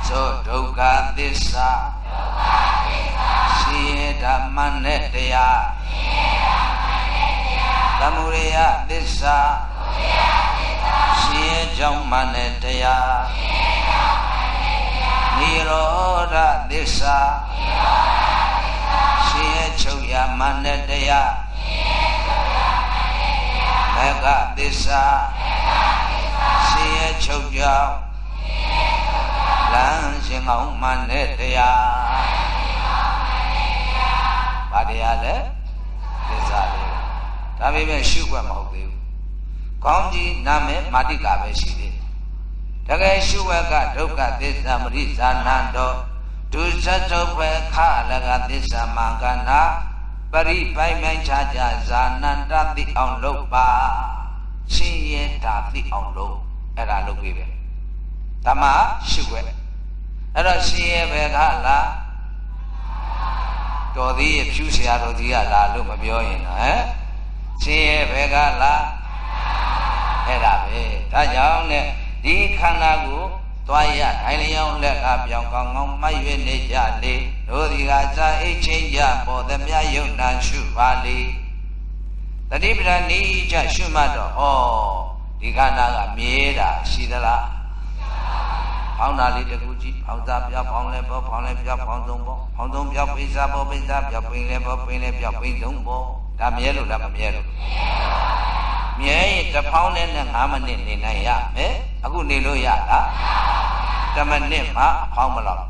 သောဒုက္ခသစ္စာရှိရဓမ္မနဲ့တရားသမုဒယသစ္စာရှိရကြောင့်မနဲ့တရားနိရောဓသစ္စာရှိရချုပ်ရမနဲ့တရားမဂ္ဂသစ္စာရှိရချုပ်ကြောင့်လမ်းရှင်ကောင်းမနဲ့တရားဘာတရားလဲသစ္စာလေးဒါပေမဲ့ရှုွက်မဟုတ်သေးဘူးကောင်းကြီးနာမည်မာတိကာပဲရှိသေးတယ်တကယ်ရှုွက်ကဒုက္ခသစ္စာမရိဇာနန္တောဒုစတုပ္ပခလကသစ္စာမင်္ဂနာပရိပိုင်မိုင်ခြားခြားဇာနန္တသိအောင်လုပ်ပါရှင်းရတာသိအောင်လုပ်အဲ့ဒါလုပ်ပြီးပဲဓမ္မရှုွက်အဲ့တော့ရှင်းရပဲကလားတော်သေးရဲ့ဖြူဆရာတော်ကြီးကလာလို့မပြောရင်နော်ဟမ်ရှင်းရပဲကလားအဲ့ဒါပဲဒါကြောင့်နဲ့ဒီခန္ဓာကိုသွားရထိုင်လျောင်းလက်ကပြောင်းကောင်းကောင်းမှတ်ရနေကြလေတို့ဒီကစာအိတ်ချင်းကြပေါ်သမျှယုံနာရှုပါလေတတိပဒနိကြရှုမှတ်တော့ဩဒီခန္ဓာကမြဲတာရှိသလားဖောင်းတာလေးတကူကြည့်ဖောင်းစားပြောက်ဖောင်းလဲပေါ်ဖောင်းလဲပြောက်ဖောင်းသုံးပေါ်ဖောင်းသုံးပြောက်ပိစားပေါ်ပိစားပြောက်ပိလဲပေါ်ပိလဲပြောက်ပိသုံးပေါ်ဒါမြဲလို့လားမမြဲလို့မြဲရင်တစ်ဖောင်းနဲ့5မိနစ်နေနိုင်ရမယ်အခုနေလို့ရလား10မိနစ်မှအဖောင်းမလောက်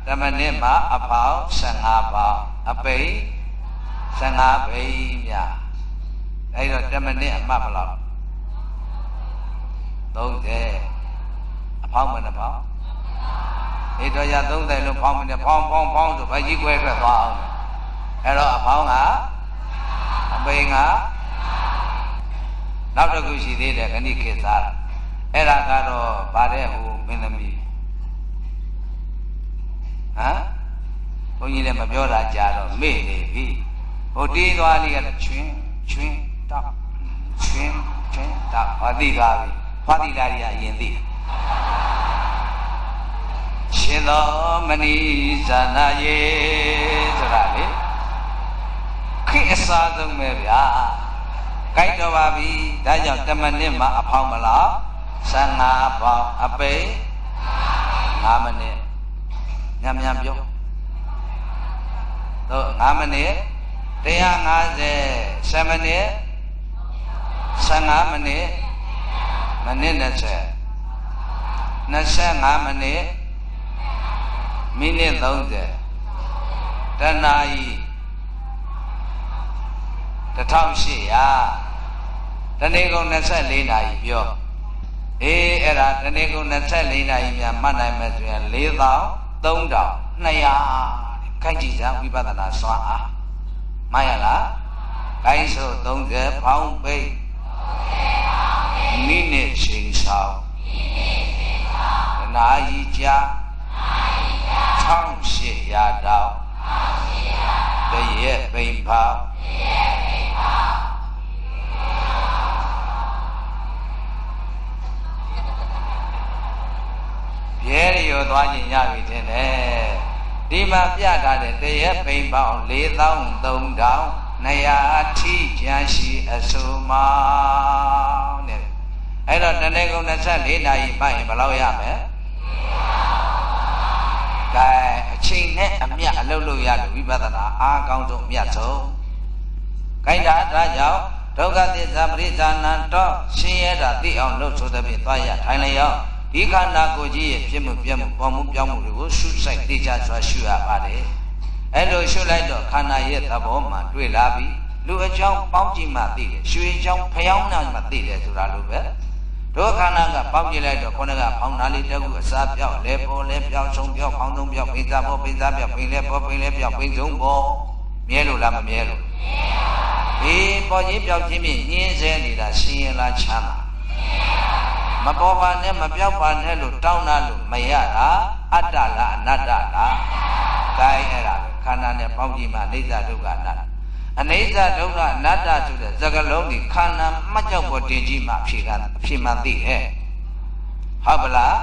10မိနစ်မှအဖောင်း15ပေါင်အပိ15ပိများအဲ့တော့10မိနစ်အမှတ်မလောက်30အဖောင်းမနှဖောင်းဧတော်ရ30လို့ဖောင်းမနဲ့ဖောင်းဆိုဗိုက်ကြီးကွဲထွက်သွားအောင်အဲ့တော့အဖောင်းကအပိကနောက်တစ်ခုရှိသေးတယ်ခဏိခေစားအဲ့ဒါကတော့ဗါတဲ့ဟိုမင်းသမီးဟမ်ဘုန်းကြီးလည်းမပြောတာကြာတော့မေ့နေပြီဟိုတီးသွားလေးကချွင်းတောက်ချွင်းတောက်ဟောသိသွားပြီဟောသိတာကြီးအရင်သိရှင်သောမဏိဇာနာယေဆိုတာလေခိအစားဆုံးပဲဗျာကြိုက်တော့ပါပြီဒါကြောင့်10မိနစ်မှအဖောင်းမလား15ပေါင်အပိ5မိနစ်ညံပြောတော့5မိနစ် 150 7 မိနစ်15 မိနစ်မိနစ်20 25 မိနစ်မိနစ်30တနာရီ1800တနေ့ကုန်24နာရီပြောအဲ့ဒါတနေ့ကုန်24နာရီများမှတ်နိုင်မယ်ဆိုရင်43,200ခိုက်ကြည့်စမ်းဝိပဿနာစွမ်းအားမှန်ရလားခိုင်းဆို30ဖောင်းပိတ်မိနစ်ချိန်ဆောင်တနာရီကြာ1,800တောင်တရက်ပိန်ဖောင်းရဲရသွားခြင်းရပြီထင်တယ်ဒီမှာပြထားတဲ့တရက်ပိန်ပေါင်း43,200ထိကျန်ရှိအစုံမောင်းတဲ့အဲ့တော့တနေ့ကုန်24နာရီမှရင်ဘယ်လောက်ရမလဲကဲအချိန်နဲ့အမြတ်အလုပ်လုပ်ရလို့ဝိပဿနာအားကောင်းဆုံးအမြတ်ဆုံးခိုင်းတာဒါကြောင့်ဒုက္ခသစ္စာပရိစ္ဆာနံတော့ရှင်းရတာသိအောင်လုပ်ဆိုတဲ့ဖြင့်သွားရထိုင်လျောဒီခန္ဓာကိုယ်ကြီးရဲ့ဖြစ်မှုပြမှုပေါ်မှုပြောင်းမှုတွေကိုရှုစိုက်သိကြစွာရှုရပါတယ်အဲ့လိုရှုလိုက်တော့ခန္ဓာရဲ့သဘောမှတွေ့လာပြီလူအကြောင်းပေါင်းကြည့်မှသိတယ်ရွှေအကြောင်းဖျောင်းနာမှသိတယ်ဆိုတာလိုပဲဒုက္ခနာကပေါင်းကြည့်လိုက်တော့ခုနကဖောင်းနာလေးတကူအစာပြောက်လဲပေါ်လဲပြောက်ဆုံးပြောက်ဖောင်းဆုံးပြောက်ပိန်စားပေါ်ပိန်စားပြောက်ပိန်လဲပေါ်ပိန်လဲပြောက်ပိန်ဆုံးပေါ်မြဲလို့လားမမြဲလို့အေးပေါ်ချင်းပြောက်ချင်းဖြင့်ညင်းဆဲနေတာရှင်ရလားချမ်းသာမပေါ်ပါနဲ့မပြောက်ပါနဲ့လို့တောင်းတာလို့မရတာအတ္တလားအနတ္တလားကိုင်းအဲ့ဒါခန္ဓာနဲ့ပေါင်းကြည့်မှအိဋ္ဌဒုက္ခအနတ္တအနိစ္စဒုက္ခအနတ္တဆိုတဲ့စကားလုံးဒီခန္ဓာမှတ်ကြောက်ပေါ်တင်ကြည့်မှအဖြေမှန်သိရဲ့ဟုတ်ပလား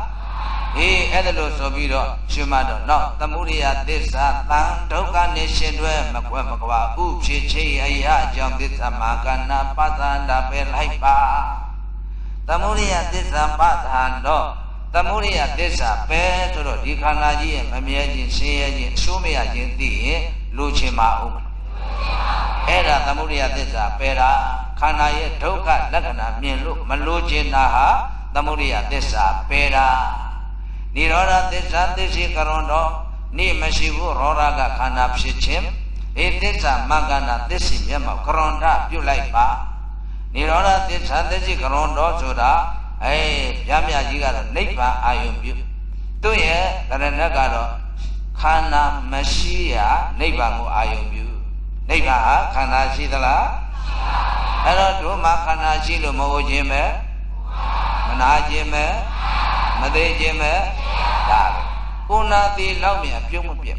အေးအဲ့ဒါလို့ဆိုပြီးတော့ရှင်းမတော့နောက်သမုဒိယသစ္စာတန်ဒုက္ခနေရှင်တွဲမကွက်မကွာဥဖြစ်ချေအရာအကြောင်းသစ္စာမှာကဏပသန္တာပဲလိုက်ပါသမုဒိယသစ္စာပသန္တော့သမုဒိယသစ္စာပဲဆိုတော့ဒီခန္ဓာကြီးရဲ့မမြဲခြင်းဆင်းရဲခြင်းအဆိုးမရခြင်းသိရင်လူချင်းမအောင်အဲ့ဒါသမုဒိယသစ္စာပဲတာခန္ဓာရဲ့ဒုက္ခလက္ခဏာမြင်လို့မလိုချင်တာဟာသမုဒိယသစ္စာပဲတာနိရောဓသစ္စာသိရှိကရွန်တော့နေမရှိဘူးရောဓကခန္ဓာဖြစ်ခြင်းဧသစ္စာမဂ္ဂနာသစ္စီမျက်မှောက်ကရွန်ထပြုတ်လိုက်ပါနိရောဓသစ္စာသိရှိကရွန်တော့ဆိုတာဗျာမြကြီးကတော့နိဗ္ဗာန်အာယုံပြုသူ့ရဲ့ကရဏကတော့ခန္ဓာမရှိရနိဗ္ဗာန်ကိုအာယုံပြုနိဗ္ဗာန်ဟာခန္ဓာရှိသလားအဲ့တော့တို့မှာခန္ဓာရှိလို့မဟုတ်ခြင်းပဲမနာခြင်းပဲမသေးခြင်းပဲဒါပဲကိုနာသေးလောက်မြအပြုံးမပြတ်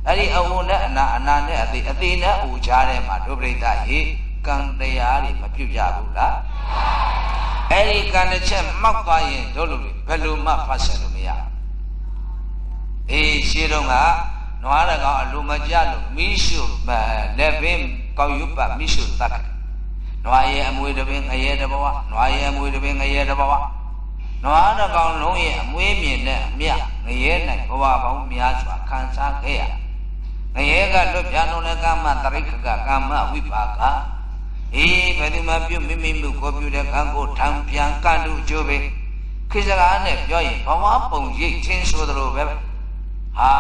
အဲ့ဒီအဝုနဲ့အနာနဲ့အသေးနဲ့အူချားထဲမှာဒုပရိသဟိကံတရားတွေမပြုတ်ကြဘူးလားအဲ့ဒီကံတစ်ချက်မောက်သွားရင်တို့လူတွေဘယ်လိုမှဖတ်ဆက်လို့မရရှင်းတော့ကနွားတကောင်အလိုမကျလို့မိရှုလက်ပင်ကောက်ယူပမိရှုတတ်နွားရဲ့အမွေတပင်ငရဲတဘဝနွားရဲ့အမွေတပင်ငရဲတဘဝနွားတကောင်လုံးရဲ့အမွေးမြင်တဲ့အမြငရဲ၌ဘဝပေါင်းများစွာခံစားခဲ့ရငရဲကလွတ်ပြားလုံးလည်းကာမတရိက္ခကကာမဝိပါကဘယ်သူမှပြုမိမိမှုကိုပြုတဲ့ကံကိုထံပြန်ကံတို့ကျိုးပဲခေစကားနဲ့ပြောရင်ဘဝပုံရိပ်ချင်းဆိုသလိုပဲဟာ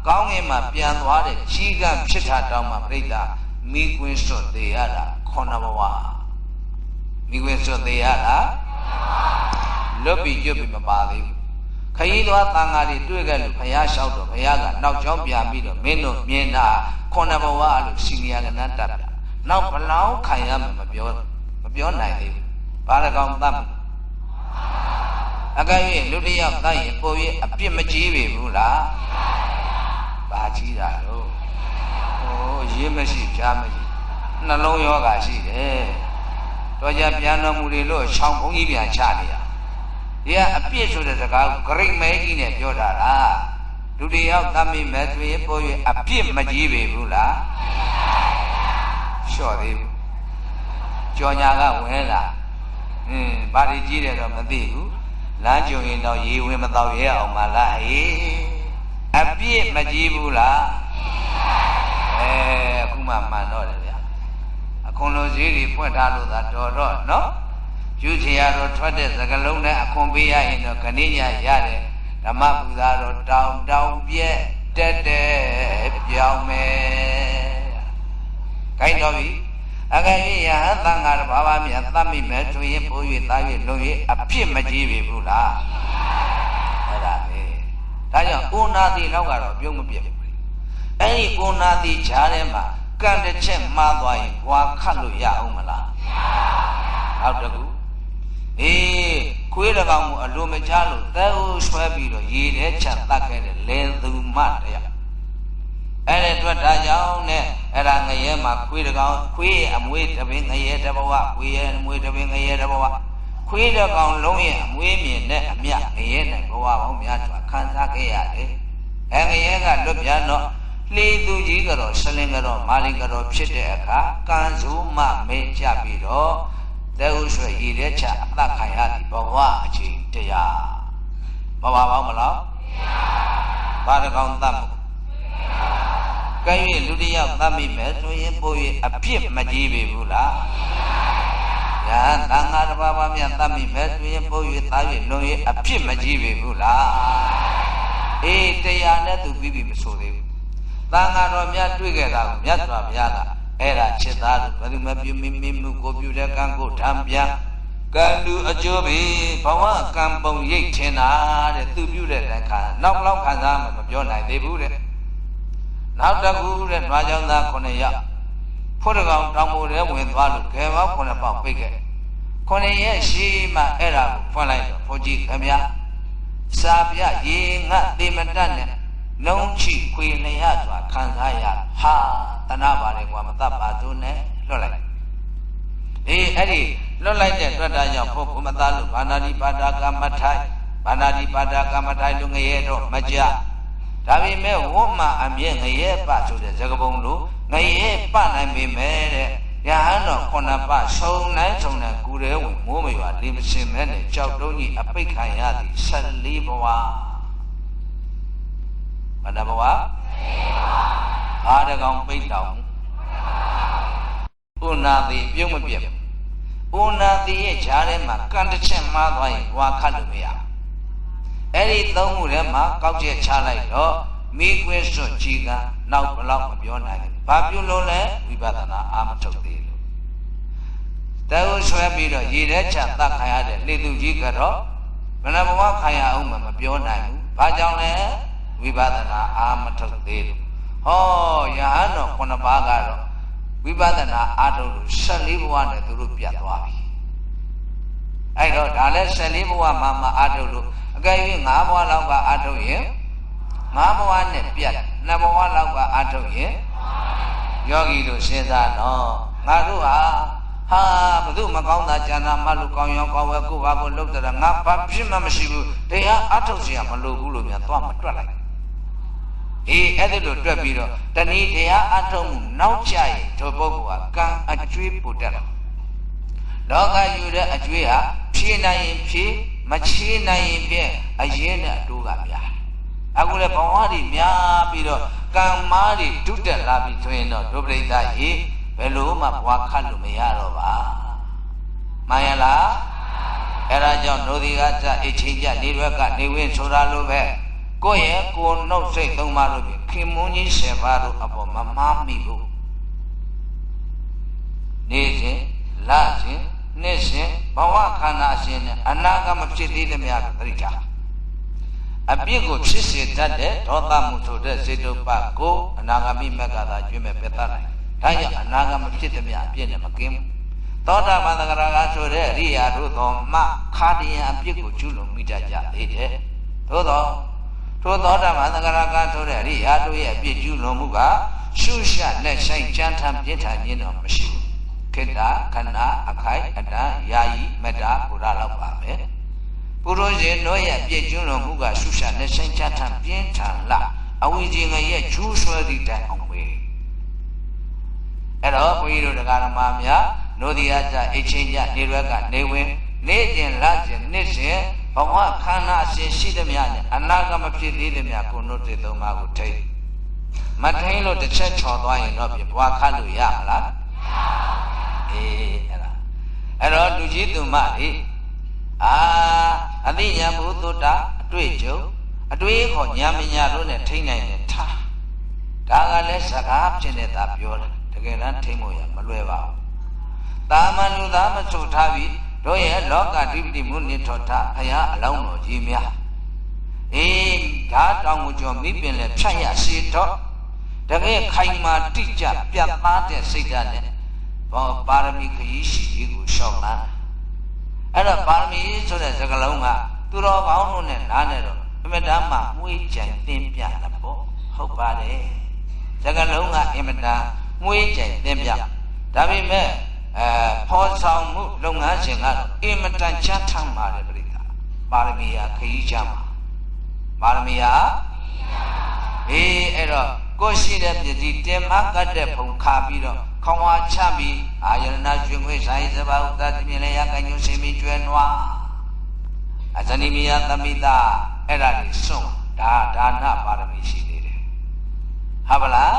ကောင်းငင်မှာပြန်သွားတဲ့ကြီးကဖြစ်တာတောင်းမှပြိတ္တာမိကွင်းစွတ်သေးရတာ9ဘဝမိကွင်းစွတ်သေးရတာလွတ်ပြီးကျွတ်ပြီးမပါသေးဘူးခရီးသွားတန်ဃာတွေတွေ့ခဲ့လို့ဘုရားလျှောက်တော့ဘုရားကနောက်ကျောင်းပြန်ပြီးတော့မင်းတို့မြင်တာ9ဘဝလို့စီနီယာကနတ်တက်တာနောက်ဘလောင်းခံရမှာမပြောနိုင်သေးဘူးဘာလကောင်တတ်အကဲ၍လူတယောက်တတ်ရင်ပိုပြီးအပြစ်မကြီးပြီဘူးလားဘာကြီးတာလို့ရေးမရှိဖြားမရှိနှလုံးယောဂရှိတယ်တော့ကြပြန်တော်မူလေလို့ချောင်းဘုန်းကြီးပြန်ချနေရဒီကအပြစ်ဆိုတဲ့စကားကိုဂရိတ်မဲကြီးနဲ့ပြောတာလားလူတယောက်တတ်မိမဲ့ဆိုရင်ပိုပြီးအပြစ်မကြီးပြီဘူးလားလျှော့သေးဘူးကြော်ညာကဝင်လာဘာတွေကြီးတယ်တော့မသိဘူးလမ်းကြုံရင်တော့ရေဝင်မတော့ရဲအောင်မလားအပြစ်မကြီးဘူးလားအခု မှမှန်တော့တယ်ဗျာအခွန်လိုဈေးတွေဖွင့်ထားလို့သာတော်တော့နော်ယူချင်ရတော့ထွက်တဲ့စကလုံးနဲ့အခွန်ပေးရရင်တော့ခဏညရတယ်ဓမ္မပူဇာတော့တောင်ပြက်တက်ပြောင်းမယ်ခိုင်းတော်ပြီအကယ်၍ယဟန်သံဃာတစ်ပါးပါးမြတ်သတ်မိမယ်ဆိုရင်ပိုး၍သား၍လုံ၍အဖြစ်မကြီးပြီဘူးလားအဲ့ဒါပဲဒါကြောင့်ကိုနာတိတော့ကတော့ပြုံးမပြတ်ဘူးအဲ့ဒီကိုနာတိဈာထဲမှာကံတစ်ချက်မှားသွားရင်ဘွာခတ်လို့ရအောင်မလားနောက်တစ်ခုခွေးတကောင်ကိုအလိုမချလို့သဲအိုးဆွဲပြီးတော့ရေထဲချတတ်ခဲ့တဲ့လင်သူမတရားအဲ့ဒီအတွက်ဒါကြောင့်နဲ့အဲ့ဒါငရဲမှာခွေးတကောင်ခွေးရဲ့အမွေးတပင်ငရဲတဘဝခွေးရဲ့အမွေးတပင်ငရဲတဘဝခွေးတကောင်လုံးရဲ့အမွေးမြင်တဲ့အမြငရဲနဲ့ဘဝပေါင်းများစွာခံစားခဲ့ရတယ်အဲ့ငရဲကလွတ်ပြန်တော့လေသူကြီးကတော့ဆလင်ကတော့မာလင်ကတော့ဖြစ်တဲ့အခါကံဆိုးမှမဲကြပြီးတော့တဲဥဆွေရည်တဲ့ချအသက်ခံရသည်ဘဝအချိန်တရားမပါပါမလားဘာတကောင်တတ်မို့ကဲ၍လူတယောက်တတ်မိမယ်ဆိုရင်ပို့၍အပြစ်မကြီးပြီဘူးလားညာသံဃာတစ်ပါးပါးမြတ်တတ်မိမယ်ဆိုရင်ပို့၍သား၍လုံ၍အပြစ်မကြီးပြီဘူးလားတရားနဲ့သူပြီးပြီမဆိုသေးဘူးသံဃာတော်များတွေ့ခဲ့တာကိုမြတ်စွာဘုရားကအဲ့ဒါจิตသားတို့ဘယ်သူမပြုမိမိမှုကိုပြုတဲ့ကံကိုထံပြန်ကံလူအကျိုးပဲဘဝကံပုံရိတ်ထင်တာတဲ့သူပြုတဲ့တခါနောက်ခံစားမှမပြောနိုင်သေးဘူးတဲ့နောက်တစ်ခုတဲ့တွားကြောင်းသား9ယောက်ဖို့တကောင်တောင်ပေါ်ထဲဝင်သွားလို့ခဲပေါင်း9ပေါက်ပိတ်ခဲ့9ရက်ရှိမှအဲ့ဒါကိုဖွင့်လိုက်တော့ဘုန်းကြီးခင်ဗျာစာပြရေငတ်တေမတတ်နဲ့လုံးချီခွေလျက်စွာခံစားရဟာတနာပါလေကွာမတတ်ပါသူနဲ့လွတ်လိုက်အဲ့ဒီလွတ်လိုက်တဲ့အတွက်ဒါကြောင့်ဖို့ဘုမသားလို့ဘာနာတိပါဒကမထိုင်ဘာနာတိပါဒကမထိုင်လို့ငရဲတော့မကြဒါပေမဲ့ဝတ်မှအမြဲငရဲပဆိုတဲ့ဇဂပုံလို့ငရဲပနိုင်ပေမဲ့တဲ့ရဟန်းတော်9ပါးဆုံနိုင်ကူရဲဝင်မိုးမရွာလေမစင်မဲ့နဲ့ကြောက်တုံးကြီးအပိတ်ခံရသည်14ဘဝဘယ်နှဘဝဘာတကောင်ပိတ်တောင်ဥနာတိပြုံးမပြတ်ဥနာတိရဲ့ဈာထဲမှာကံတစ်ချက်မှားသွားရင်ဘွာခတ်လို့မရအဲ့ဒီသုံးခုထဲမှာကောက်ချက်ချလိုက်တော့မိကွင်းစွန့်ကြီးကနောက်ဘလောက်မပြောနိုင်ဘူးဘာပြုလို့လဲဝိပဿနာအာမထုတ်သေးလို့တဲဥဆွဲပြီးတော့ရေထဲချတတ်ခံရတဲ့လေသူကြီးကတော့ဘယ်နှဘဝခံရအောင်မပြောနိုင်ဘူးဘာကြောင့်လဲဝိပဿနာအာမထုတ်သေးလို့ဟောယဟန်တော်9ပါးကတော့ဝိပဿနာအာထုတ်လို့14ဘဝနဲ့သူတို့ပြတ်သွားပြီအဲ့တော့ဒါလည်း14ဘဝမှာအာထုတ်လို့အကယ်၍5ဘဝလောက်ကအာထုတ်ရင်5ဘဝနဲ့ပြတ်2ဘဝလောက်ကအာထုတ်ရင်ယောဂီတို့စဉ်းစားတော့ငါတို့ဟာဘသူမကောင်းတာကျန်တာမလို့ကောင်းရောကောင်းဝဲကိုဘာကိုလုပ်တဲ့ငါဘာဖြစ်မှမရှိဘူးတရားအာထုတ်เสียမလို့ဘူးလို့များသွားမတွက်လိုက်အဲ့ဒါလိုတွက်ပြီးတော့တဏှိတရားအထုံးမှုနောက်ကျရင်ထိုပုဂ္ဂိုလ်ကကံအကျွေးပို့တတ်တယ်လောကယူတဲ့အကျွေးဟာဖြေနိုင်ရင်ဖြေမချေနိုင်ရင်ဖြင့်အရင်နဲ့အတိုးကများအခုလည်းဘဝတွေများပြီးတော့ကံမားတွေဒုတက်လာပြီးဆိုရင်တော့ဒုပရိသရေဘယ်လိုမှဘွာခတ်လို့မရတော့ပါမှန်ရလားအဲ့ဒါကြောင့်နိုဒီကကြအချင်းကြနေရွက်ကနေဝင်းဆိုတာလိုပဲကိုယ့်ရဲ့ကိုယ်နှုတ်စိတ်သုံးပါလို့ခင်မွန်းကြီး10ပါးတို့အပေါ်မမားမိဘူးနေ့စဉ်လစဉ်နှစ်စဉ်ဘဝခန္ဓာရှင်နဲ့အနာဂတ်မဖြစ်သေးသမျှကိုသတိထားအပြစ်ကိုဖြစ်စေတတ်တဲ့ဒေါသမှုဆိုတဲ့စေတုပ္ပကိုအနာဂမိမက္ခသာကျွေးမဲ့ပယ်တတ်နိုင်ဒါကြောင့်အနာဂတ်မဖြစ်သမျှအပြစ်နဲ့မကင်းဘူးသောတာပန်သဂရကဆိုတဲ့အရိယာတို့သောမှခါတရံအပြစ်ကိုကျူးလွန်မိတတ်ကြသေးတယ်သို့သောထိုသောတာပန်သဂရကဆိုတဲ့အရိယာတို့ရဲ့အပြစ်ကျူးလွန်မှုကရှုရှလက်ဆိုင်ကြမ်းထမ်းပြင်းထန်ခြင်းတော့မရှိဘူးခေတ္တခဏအခိုက်အတန်ယာယီမတ္တာဘုရားလောက်ပါပဲပုရုဇဉ်တို့ရဲ့ပြည့်ကျွလွန်မှုကရှုရှလက်ဆိုင်ကြမ်းထမ်းပြင်းထန်လာအဝိဇ္ဇငရဲ့ကျူးဆွဲသည့်တိုင်အောင်ပဲအဲ့တော့ဘုန်းကြီးတို့တရားဓမ္မများနိုဒီအကြအချင်းကြနေရွက်ကနေဝင်နေ့စဉ်လစဉ်နှစ်စဉ်ဘဝခန္ဓာအစဉ်ရှိသမျှနဲ့အနာဂတ်မဖြစ်သေးသမျှကိုနှုတ်တဲ့သုံးပါးကိုထိ မထိန်လို့တစ်ချက်ချော်သွားရင်တော့ပြဘွားခတ်လို့ရမလားအေးအဲ့တော့လူကြီးသူမလေးအသိဉာဏ်ဘုသုတ္တအတွေ့အကြုံအတွေးခေါ်ဉာဏ်ပညာတို့နဲ့ထိနိုင်တဲ့ထားဒါကလည်းစကားဖြစ်နေတာပြောတယ်တကယ်တမ်းထိမို့ရမလွယ်ပါဘူးတာမန်လူသားမချုပ်ထားပြီးတို့ရဲ့လောကဓိပတိမှုနိထောထဘုရားအလောင်းတော်ကြီးများဓာတောင်ကိုကျော်မိပင်လည်းဖြတ်ရစီတော့တကယ်ခိုင်မာတိကျပြတ်သားတဲ့စိတ်ဓာတ်နဲ့ဘောပါရမီခရီးရှိကြီးကိုရှောက်လာအဲ့တော့ပါရမီဆိုတဲ့စကားလုံးကသူတော်ကောင်းတို့နဲ့နားနေတော့အမတန်မှမွေးကြိုင်သင်ပြတာပေါ့ဟုတ်ပါတယ်စကားလုံးကအမတန်မွေးကြိုင်သင်ပြဒါပေမဲ့ဖော်ဆောင်မှုလုပ်ငန်းရှင်ကတော့အမတန်ချမ်းသာပါတယ်ပြိတ္တာပါရမီဟာခရီးချမ်းပါရမီဟာအဲ့တော့ကိုရှိတဲ့ပြည်စီတင်မကတ်တဲ့ဖုံခါပြီးတော့ခေါင်းဝါချပြီးအာယရဏကျွင်ခွေဆိုင်စပါဥဒ္ဒတမြင်လေရကညုစင်ပြီးကျွဲနွားအဇနိမိယသမိတာအဲ့ဒါတွေစွန့်ဒါနပါရမီရှိသေးတယ်ဟုတ်ပါလား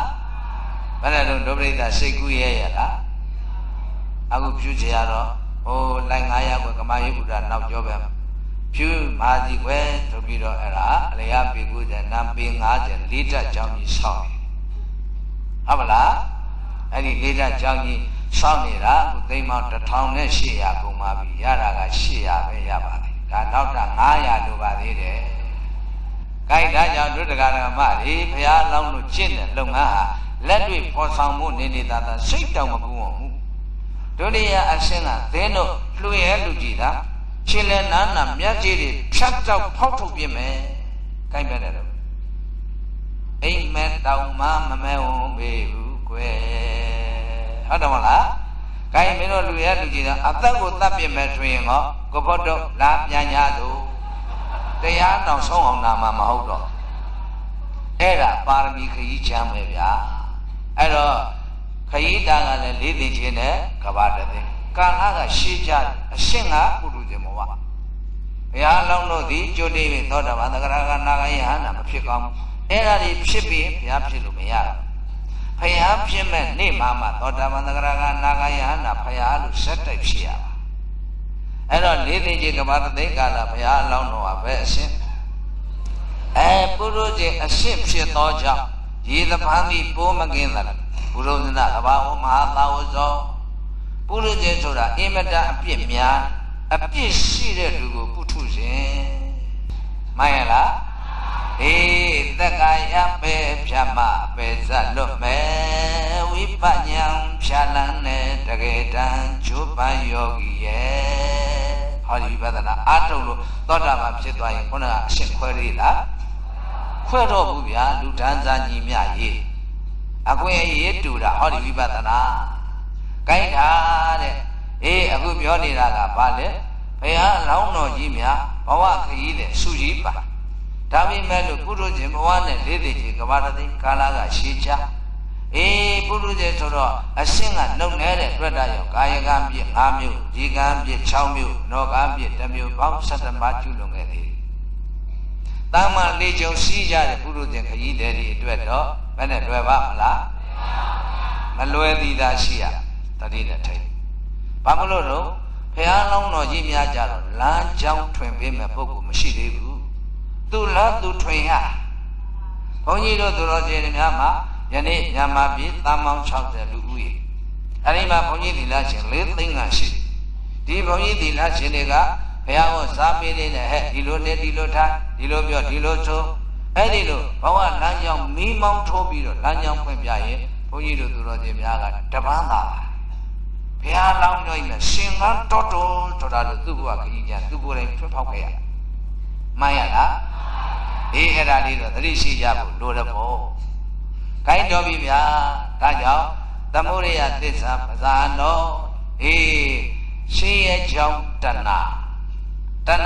ဘယ်နဲ့တော့ဒုပရိသစိတ်ကူးရဲရလားအခုဖြူချရတော့လိုက်900ကွယ်ကမာယေဘုရားနောက်ကျောပဲဖြူမာစီကွယ်ဆိုပြီးတော့အဲ့ဒါအလျာပေကုဇနံပေ90လေးတက်ကြောင်းကြီးဆောက်ဟုတ်ပါလားအဲ့ဒီလေးတက်ကြောင်းကြီးဆောက်နေတာအခုသိမ်းပေါင်း1800ကုန်ပါပြီရတာက800ပဲရပါတယ်ဒါနောက်တာ900လိုပါသေးတယ်။ကိုက်ဒါကြောင့်ဒုဒကရမတွေဘုရားလောင်းလို့ကျင့်တဲ့လုပ်ငန်းဟာလက်တွေ့ဖော်ဆောင်မှုနေနေတာစိတ်တောင်မကူအောင်ဘူးဒုတိယအရှင်းကသင်းတို့လှူရဲလူကြီးတာခြေလည်နာနာမြတ်ကြီးတွေဖြတ်တောက်ဖောက်ထုတ်ပြမယ်ကိုက်ပဲတယ်တော့အိမ်မဲတောင်မှမမဲဝုံပေဘူးကွယ်ဟုတ်တယ်မလားကိုက်မင်းတို့လှူရဲလူကြီးတာအသက်ကိုတတ်ပြမယ်ဆိုရင်ဟောကိုဖို့တော့လာပြန်ရသူတရားတောင်ဆုံးအောင်နာမှာမဟုတ်တော့အဲ့ဒါပါရမီခရီးချမ်းပဲဗျာအဲ့တော့ခရီးတန်ကလည်း၄သိချင်းနဲ့ကဘာတသိကာလကရှေးကြအရှင်းကပုရုဇေမောဝဘုရားလောင်းတို့သည်ကြိုတိသောတာပန်သဂရကနာဂယဟနာမဖြစ်ကောင်းအဲ့ဒါတွေဖြစ်ပြီးဘုရားဖြစ်လို့မရဘူးဘုရားဖြစ်မဲ့နေ့မှသောတာပန်သဂရကနာဂယဟနာဘုရားလို့စက်တိုက်ဖြစ်ရပါအဲ့တော့၄သိချင်းကဘာတသိကာလဘုရားလောင်းတော်ကပဲအရှင်းပုရုဇေအရှင်းဖြစ်သောကြောင့်ရေသဖန်သည်ပိုးမကင်းသလားပုရုဇနာကဘာဝမဟာသာဝဇောပုရုဇေဆိုတာအင်မတန်အပြစ်များအပြစ်ရှိတဲ့လူကိုပုထုဇဉ်မှန်ရလားသက္ကာယပဲဖြတ်မှပဲဇတ်လွတ်မယ်ဝိပညာဖြာလန်းတဲ့တကယ်တမ်းချိုးပန်းယောဂီရဲ့ဟောဒီဝိပဿနာအားထုတ်လို့သောတာပန်ဖြစ်သွားရင်ခုနကအရှင်းခွဲလေးလားခွဲတော့ဘူးဗျာလူတန်းစားညီမြရေးအခွင့်အရေးတူတာဟောဒီဝိပဿနာကိုင်းထားတဲ့အခုပြောနေတာကဘာလဲဘုရားလောင်းတော်ကြီးများဘဝခရီးတဲ့စုကြီးပါဒါပေမဲ့လို့ပုရုဇဉ်ဘဝနဲ့၄သိကြီးကဘာတသိကာလကရှေးချပုရုဇဉ်ဆိုတော့အရှင်းကနှုတ်နေတဲ့တွေ့တာရောကာယကံပြည့်5မျိုးဒီကံပြည့်6မျိုးနောကံပြည့်1မျိုးပေါင်း17ပါးကျူးလွန်ခဲ့တယ်တာမန်လေးကြုံစီးကြတဲ့ပုရုဇဉ်ခရီးတဲ့ဒီအတွက်တော့ဘယ်နဲ့လွယ်ပါမလားမလွယ်သည်သာရှိရတတိနဲ့ထိုင်ဘာမလို့တော့ဘုရားလောင်းတော်ကြီးများကြတော့လမ်းကြောင်းထွင်ပေးမဲ့ပုဂ္ဂိုလ်မရှိသေးဘူးသူလမ်းသူထွင်ရဘုန်းကြီးတို့သူတော်စင်များမှာယနေ့မြန်မာပြည်တန်ပေါင်း60လူဦးရေအဲဒီမှာဘုန်းကြီးသီလရှင်4သိန်းကရှိဒီဘုန်းကြီးသီလရှင်တွေကဘုရားဟောစားပေးနေတဲ့ဟဲ့ဒီလိုနဲ့ဒီလိုထားဒီလိုပြောဒီလိုဆိုအဲ့ဒီလိုဘဝလမ်းကြောင်းမီးမောင်းထိုးပြီးတော့လမ်းကြောင်းဖွင့်ပြရင်ဘုန်းကြီးတို့သူတော်စင်များကတပန်းသာဘုရားလောင်းတော်ကြီးနဲ့ရှင်ကန်းတော်တော်ဆိုတာလို့သူ့ဘဝခရီးကြသူကိုယ်တိုင်ဖွင့်ဖောက်ခဲ့ရမှန်ရလားအဲ့ဒါလေးတော့သတိရှိကြဖို့လိုတယ်ပေါ့ကိုင်းတော်ပြီဗျာဒါကြောင့်သမုဒိယသစ္စာပဇာနောရှင်ရဲ့ကြောင့်တ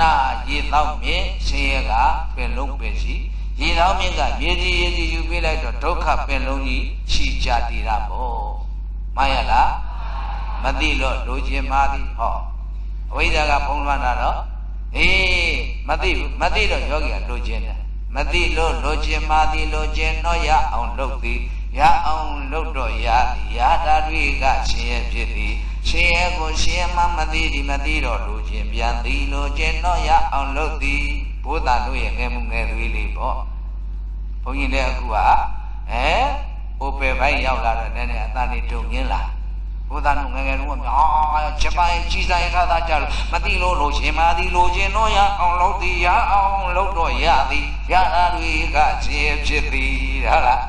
ဏရေသောမြင့်ရှင်ရဲ့ကပင်လုံးပင်စီရေသောမြင့်ကမြေကြီးရေကြီးယူပေးလိုက်တော့ဒုက္ခပင်လုံးကြီးရှိကြတည်တာပေါ့မှန်ရလားမသိလို့လိုချင်ပါသည်ဟောအဝိဇ္ဇာကဖုံးလွှမ်းတာတော့မသိဘူးမသိတော့ယောဂီကလိုချင်တယ် မသိလို့လိုချင်မှသည်လိုချင်တော့ရအောင်လုပ်သည်ရအောင်လုပ်တော့ရသည်ရတာတွေကရှင်ရဲ့ဖြစ်သည်ရှင်ရဲ့ကိုရှင်မှမသိသည်မသိတော့လိုချင်ပြန်သည်လိုချင်တော့ရအောင်လုပ်သည်ဘုရားတို့ရဲ့ငယ်မှုငယ်သွေးလေးပေါ့ဘုန်းကြီးလည်းအခုကအိုပယ်ပိုင်းရောက်လာတော့နည်းနည်းအသာနေတုံရင်းလာဘုရားတို့ငယ်ငယ်တုန်းကဂျပန်ကြီးဆိုင်ထားတာကြလို့မသိလို့လိုချင်မှသည်လိုချင်တော့ရအောင်လုပ်သည်ရအောင်လုပ်တော့ရသည်ရတာတွေကရှင်ဖြစ်သည်ဟုတ်လား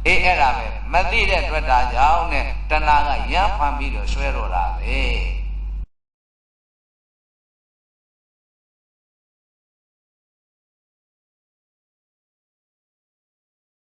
အေးအဲ့ဒါပဲမသိတဲ့အတွက်ဒါကြောင့်နဲ့တဏှာကရမ်းဖန်ပြီးတော့ဆွဲတော့တာပဲ